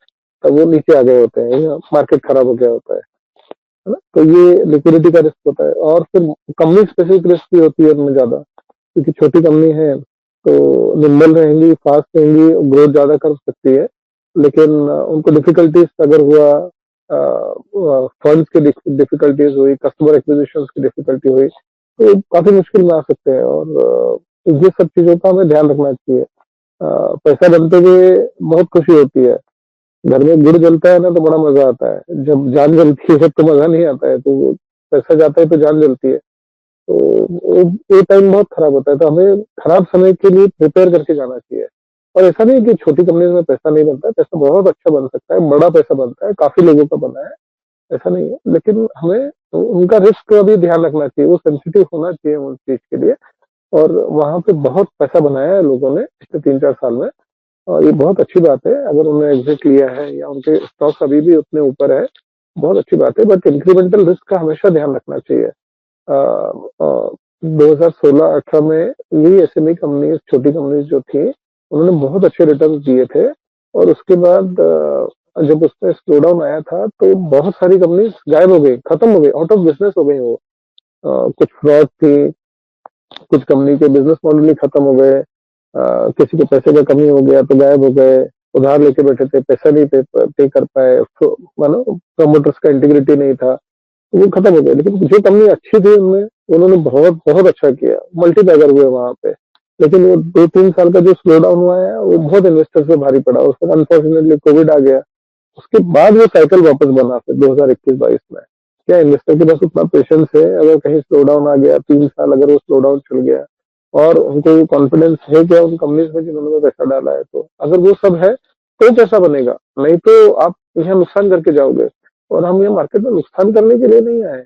तब वो नीचे आ गए होते हैं, या मार्केट खराब हो गया होता है ना। तो ये लिक्विडिटी का रिस्क होता है। और फिर कंपनी स्पेसिफिक रिस्क भी होती है उनमें ज्यादा, क्योंकि छोटी कंपनी है तो निम्बल रहेंगी, फास्ट रहेंगी, ग्रोथ ज्यादा कर सकती है। लेकिन उनको डिफिकल्टीज अगर हुआ, फंड्स की डिफिकल्टीज हुई, कस्टमर एक्विजिशन की डिफिकल्टी हुई, तो काफी मुश्किल में आ सकते हैं। और ये सब चीजों का हमें ध्यान रखना चाहिए। पैसा बनते हुए बहुत खुशी होती है। घर में गुड़ जलता है ना तो बड़ा मजा आता है, जब जान जलती है तो मजा नहीं आता है। तो वो पैसा जाता है तो जान जलती है, तो ये टाइम बहुत खराब होता है। तो हमें खराब समय के लिए प्रिपेयर करके जाना चाहिए। और ऐसा नहीं कि छोटी कंपनी में पैसा नहीं बनता है, पैसा बहुत अच्छा बन सकता है, बड़ा पैसा बनता है, काफी लोगों का बना है, ऐसा नहीं है। लेकिन हमें उनका रिस्क का भी ध्यान रखना चाहिए, वो सेंसिटिव होना चाहिए उन चीज के लिए। और वहां पे बहुत पैसा बनाया है लोगों ने पिछले 3-4 साल में, और ये बहुत अच्छी बात है। अगर उन्होंने एग्जिट लिया है या उनके स्टॉक्स अभी भी उतने ऊपर है, बहुत अच्छी बात है। बट इंक्रीमेंटल रिस्क का हमेशा ध्यान रखना चाहिए। 2016-18 में यही एसएमई कंपनीज, छोटी कंपनीज जो थी, उन्होंने बहुत अच्छे रिटर्न दिए थे। और उसके बाद जब उसमें स्लो डाउन आया था तो बहुत सारी कंपनीज गायब हो गई, खत्म हो गई, आउट ऑफ बिजनेस हो गई। वो कुछ फ्रॉड थी, कुछ कंपनी के बिजनेस मॉडल ही खत्म हो गए, किसी को पैसे का कमी हो गया तो गायब हो गए, उधार लेके बैठे थे, पैसा नहीं पे कर पाए, मानो प्रमोटर्स का इंटीग्रिटी नहीं था, वो खत्म हो गया। लेकिन जो कंपनी अच्छी थी उनमें, उन्होंने बहुत बहुत अच्छा किया, मल्टीबैगर हुए वहां पे। लेकिन वो 2-3 साल का जो स्लो डाउन हुआ है, वो बहुत इन्वेस्टर्स पे भारी पड़ा। उसके बाद अनफॉर्चुनेटली कोविड आ गया, उसके बाद वो साइकिल वापस बना फिर 2021-22 में। क्या इन्वेस्टर के पास उतना पेशेंस है? अगर कहीं स्लो डाउन आ गया, 3 साल अगर वो स्लो डाउन चल गया, और उनको कॉन्फिडेंस है क्या उन कंपनीज में जिन्होंने पैसा डाला है, तो अगर वो सब है तो पैसा बनेगा, नहीं तो आप यहाँ नुकसान करके जाओगे। और हम यहाँ मार्केट में नुकसान करने के लिए नहीं आए,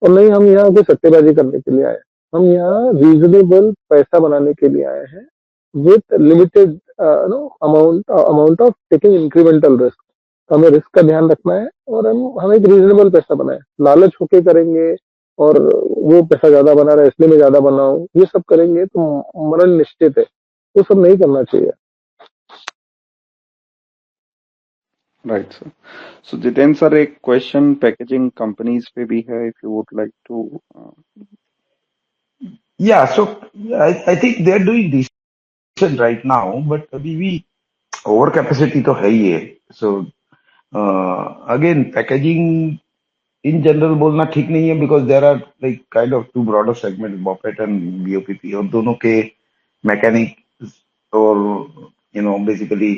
और नहीं हम यहाँ कोई सट्टेबाजी करने के लिए आए। हम यहाँ रीजनेबल पैसा बनाने के लिए आए हैं, with limited amount of taking incremental risk. हमें रिस्क का ध्यान रखना है, और हम एक रीजनेबल पैसा बनाए। लालच होके करेंगे और वो पैसा ज्यादा बना रहा है इसलिए मैं ज्यादा बनाऊं, ये सब करेंगे तो मरण निश्चित है। वो सब नहीं करना चाहिए। Right sir. So Jiten sir, एक क्वेश्चन पैकेजिंग कंपनीज पे भी है, if you would like to. Yeah, so I think they're doing decent right now, but अभी भी ओवर कैपेसिटी तो है ही है। So again packaging in general बोलना ठीक नहीं है, because there are like kind of to broader segment, BOPET and BOPP, और दोनों के मैकेनिक और बेसिकली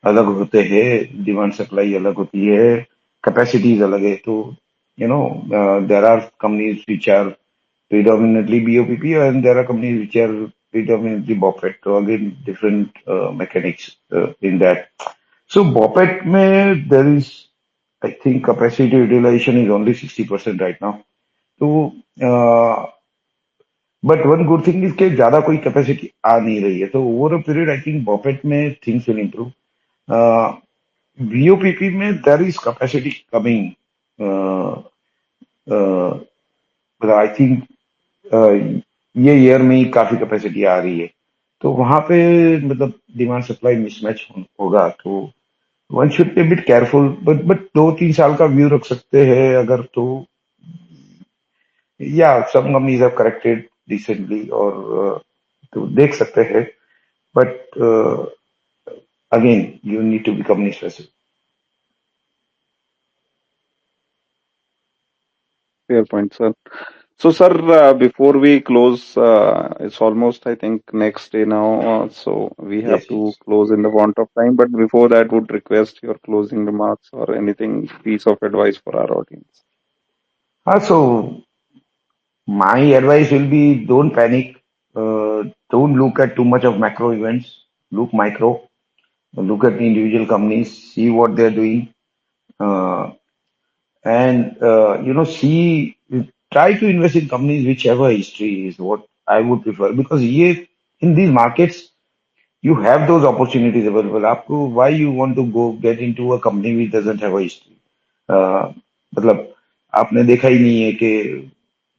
अलग होते हैं, डिमांड सप्लाई अलग होती है, कैपेसिटीज अलग है। तो there are companies which are predominantly BOPP, and there are companies which are predominantly BOPET. So again, different mechanics in that. So BOPET में there is, I think, capacity utilization is only 60% right now. So but one good thing is कि ज्यादा कोई capacity आ नहीं रही है, तो over a period I think BOPET में things will improve. BOPP में there is capacity coming, but I think ये ईयर में ही काफी कैपेसिटी आ रही है, तो वहां पे मतलब डिमांड सप्लाई मिसमैच होगा, तो one should be bit careful, but 2-3 साल का व्यू रख सकते हैं अगर, तो या some companies have corrected recently, और तो देख सकते हैं, but again you need to be company specific. Fair point, sir. So, sir, before we close, it's almost, I think, next day now. So we have Yes, to yes. close in the want of time. But before that, would request your closing remarks or anything, piece of advice for our audience. So my advice will be, don't panic. Don't look at too much of macro events. Look micro. Look at the individual companies. See what they're doing. Uh, and see, try to invest in companies which have a history is what I would prefer, because in these markets you have those opportunities available. आपको, why you want to go get into a company which doesn't have a history? मतलब आपने देखा ही नहीं है कि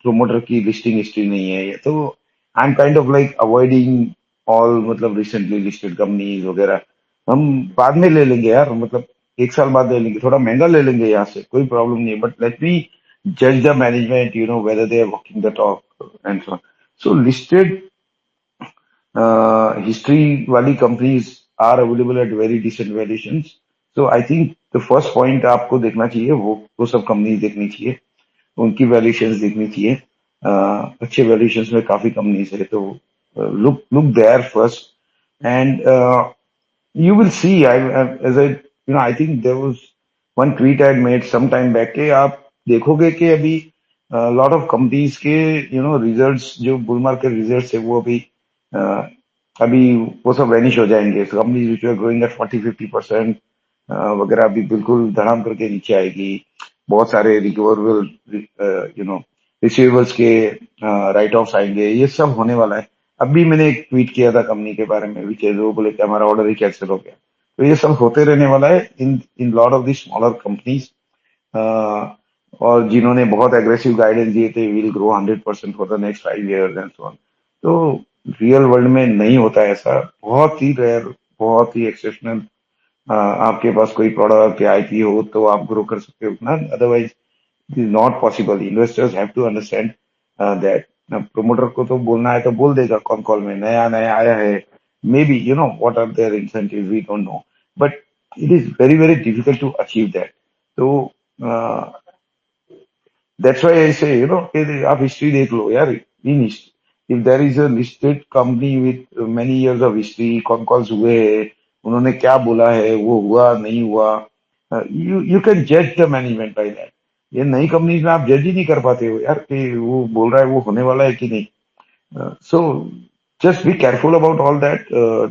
promoter की listing history नहीं है, तो I am kind of like avoiding all, मतलब रिसेंटली लिस्टेड कंपनीज वगैरह हम बाद में ले लेंगे यार, मतलब 1 साल बाद ले लेंगे, थोड़ा महंगा ले लेंगे यहाँ से, कोई प्रॉब्लम नहीं है, बट लेट मी जज the management, whether they are walking the talk and so listed history वाली companies are available at very decent valuations. So I think the first point आपको देखना चाहिए, वो सब companies देखनी चाहिए, उनकी valuations देखनी चाहिए. अच्छे valuations में काफी companies है, तो look there first, and you will see. As I think there was one tweet I had made some time back कि आप देखोगे कि अभी lot of companies के results, जो bull market results है, वो अभी वो सब वैनिश हो जाएंगे. Companies which are growing at 40-50% वगैरह अभी बिल्कुल धड़ाम करके नीचे आएगी. बहुत सारे रिकवरेबल रिसीवेबल्स के राइट ऑफ्स आएंगे, ये सब होने वाला है. अभी मैंने एक ट्वीट किया था कंपनी के बारे में, विच वो बोले कि हमारा ऑर्डर ही कैंसिल हो गया. तो ये सब होते रहने वाला है in lot of the smaller companies, और जिन्होंने बहुत एग्रेसिव गाइडेंस दिए थे, will grow 100% for the next 5 years and so on. तो रियल वर्ल्ड में नहीं होता है ऐसा, बहुत ही रेयर, बहुत ही एक्सेप्शनल. आपके पास कोई प्रोडक्ट या आईपी हो तो आप ग्रो कर सकते हो ना, otherwise it is not possible. Investors have to understand that. Promoter को तो बोलना है तो बोल देगा कॉन कॉल में, नया नया आया है, maybe what are their incentive, we don't know, but it is very very difficult to achieve that. तो that's why I say, कि आप हिस्ट्री देख लो यार. इन if there is a listed company with many years of history, कौन calls हुए हैं, उन्होंने क्या बोला है, वो हुआ नहीं हुआ, you can judge the management by that. ये नई कंपनीज में आप जज ही नहीं कर पाते हो यार कि वो बोल रहा है वो होने वाला है कि नहीं. So just be careful about all that.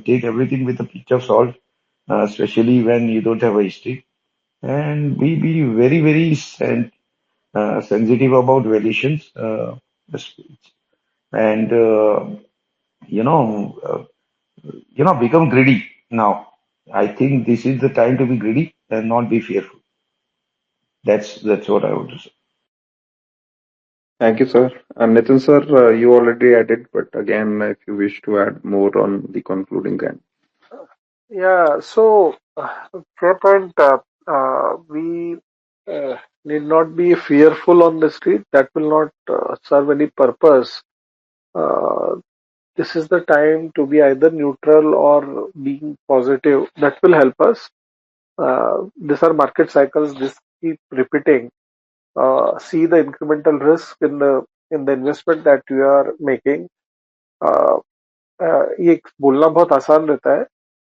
Take everything with a pinch of salt, especially when you don't have a history, and be very very sensitive about valuations, and become greedy now. I think this is the time to be greedy and not be fearful. That's what I would say. Thank you, sir. Nitin, sir, you already added, but again, if you wish to add more on the concluding end. Yeah, so fair point. We need not be fearful on the street. That will not serve any purpose. Uh, this is the time to be either neutral or being positive. That will help us. These are market cycles. This keep repeating. See the incremental risk in the investment that you are making. ये बोलना बहुत आसान रहता है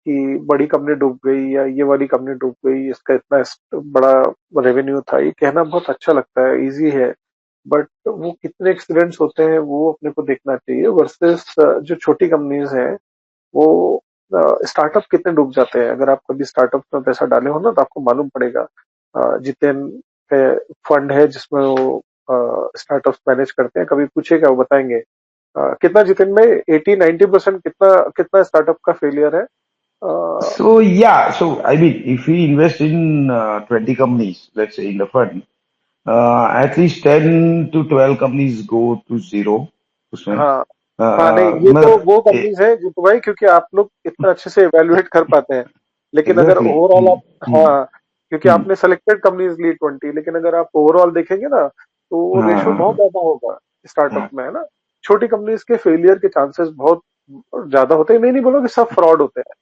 कि बड़ी company डूब गई या ये वाली कंपनी डूब गई, इसका इतना बड़ा रेवेन्यू था. ये कहना बहुत अच्छा लगता है, इजी है, बट वो कितने एक्सीडेंट्स होते हैं वो अपने को देखना चाहिए. वर्सेस जो छोटी कंपनीज हैं, वो स्टार्टअप कितने डूब जाते हैं. अगर आप कभी स्टार्टअप में पैसा डाले हो ना, तो आपको मालूम पड़ेगा. जितेन पे फंड है जिसमें वो स्टार्टअप मैनेज करते हैं, कभी पूछेगा वो बताएंगे. कितना जितेन में 80-90% कितना स्टार्टअप का फेलियर है. So I mean, if we invest in 20 companies, let's say in the fund, at least 10 to 12 companies go to zero. उसमें हाँ, हाँ नहीं, ये तो मतलब वो कंपनीज है जीतू भाई, क्योंकि आप लोग इतना अच्छे से इवेल्युएट कर पाते हैं। लेकिन अगर एग्जैक्टली। ओवरऑल आप, हाँ, क्योंकि हम्म, आपने सेलेक्टेड कंपनीज ली 20, लेकिन अगर आप ओवरऑल देखेंगे ना तो हाँ रेशियो बहुत हाँ ज्यादा होगा स्टार्टअप हाँ में, है ना। छोटी कंपनीज के फेलियर के चांसेस बहुत ज्यादा होते हैं। मैं नहीं बोलूँ कि सब फ्रॉड होते हैं,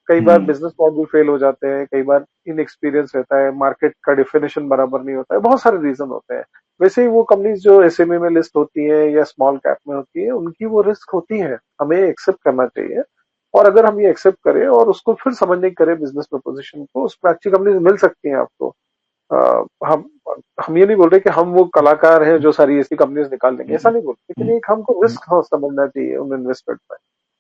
कई बार हम्म, बिजनेस मॉडल फेल हो जाते हैं, कई बार इनएक्सपीरियंस रहता है, मार्केट का डिफिनेशन बराबर नहीं होता है, बहुत सारे रीजन होते हैं। वैसे ही वो कंपनीज जो एसएमई में लिस्ट होती है या स्मॉल कैप में होती है, उनकी वो रिस्क होती है, हमें एक्सेप्ट करना चाहिए। और अगर हम ये एक्सेप्ट करें और उसको फिर समझने की करें बिजनेस प्रोपोजिशन को, उसमें अच्छी कंपनीज मिल सकती हैं आपको। हम ये नहीं बोल रहे कि हम वो कलाकार हैं जो सारी ऐसी कंपनीज निकाल देंगे, ऐसा नहीं बोल रहे, लेकिन एक हमको रिस्क समझना चाहिए उन इन्वेस्टमेंट में।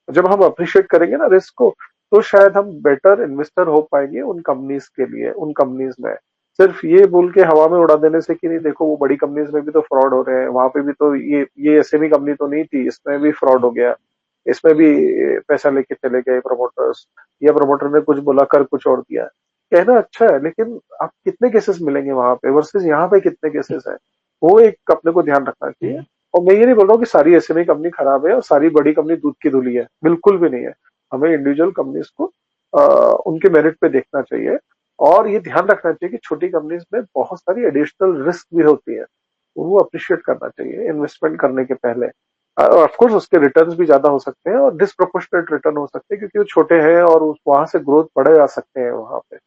जब हम अप्रिशिएट करेंगे ना रिस्क को, तो शायद हम बेटर इन्वेस्टर हो पाएंगे उन कंपनीज के लिए, उन कंपनीज में। सिर्फ ये बोल के हवा में उड़ा देने से कि नहीं देखो वो बड़ी कंपनीज में भी तो फ्रॉड हो रहे हैं, वहां पे भी तो ये एसएमई कंपनी तो नहीं थी, इसमें भी फ्रॉड हो गया, इसमें भी पैसा लेके चले गए प्रमोटर्स, या प्रमोटर ने कुछ बोला कर कुछ और दिया। कहना अच्छा है, लेकिन आप कितने केसेस मिलेंगे वहां पे वर्सेस यहाँ पे कितने केसेस है, वो एक अपने को ध्यान रखना चाहिए। और मैं ये नहीं बोल रहा हूँ कि सारी एसएमई कंपनी खराब है और सारी बड़ी कंपनी दूध की धुली है, बिल्कुल भी नहीं है। हमें इंडिविजुअल कंपनीज को उनके मेरिट पे देखना चाहिए। और ये ध्यान रखना चाहिए कि छोटी कंपनीज में बहुत सारी एडिशनल रिस्क भी होती है, वो अप्रिशिएट करना चाहिए इन्वेस्टमेंट करने के पहले। ऑफ कोर्स उसके रिटर्न्स भी ज्यादा हो सकते हैं और डिसप्रोपोर्शनेट रिटर्न हो सकते हैं, क्योंकि वो छोटे हैं और वहां से ग्रोथ बढ़े आ सकते हैं वहां पे।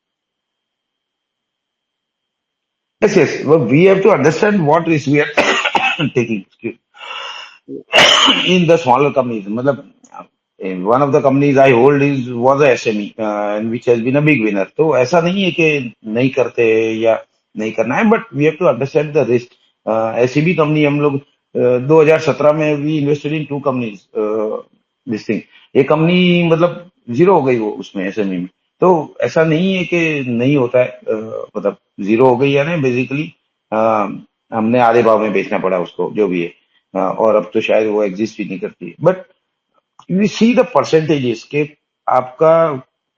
yes, yes, well, we have to understand what risk we are taking in the smaller companies. मतलब in one of the companies I hold is was a SME and which has been a big winner. तो ऐसा नहीं है कि नहीं करते या नहीं करना है, but we have to understand the risk. ऐसी भी कंपनी हम लोग 2017 में we invested in two companies this thing. ये कंपनी मतलब जीरो हो गई वो उसमें एसएमई में। तो ऐसा नहीं है कि नहीं होता है, मतलब जीरो हो गई है ना बेसिकली। हमने आधे भाव में बेचना पड़ा उसको जो भी है। और अब तो शायद वो एग्जिस्ट भी नहीं करती, but you see the percentages के आपका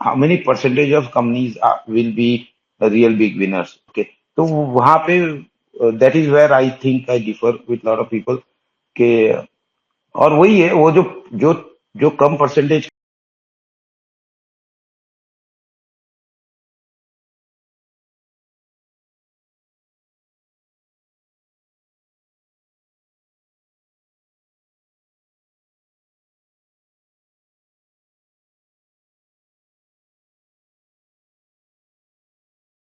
how many percentage of companies will be real big winners. Okay, तो वहां पे that is where I think I differ with lot of people के। और वही है वो जो जो जो कम परसेंटेज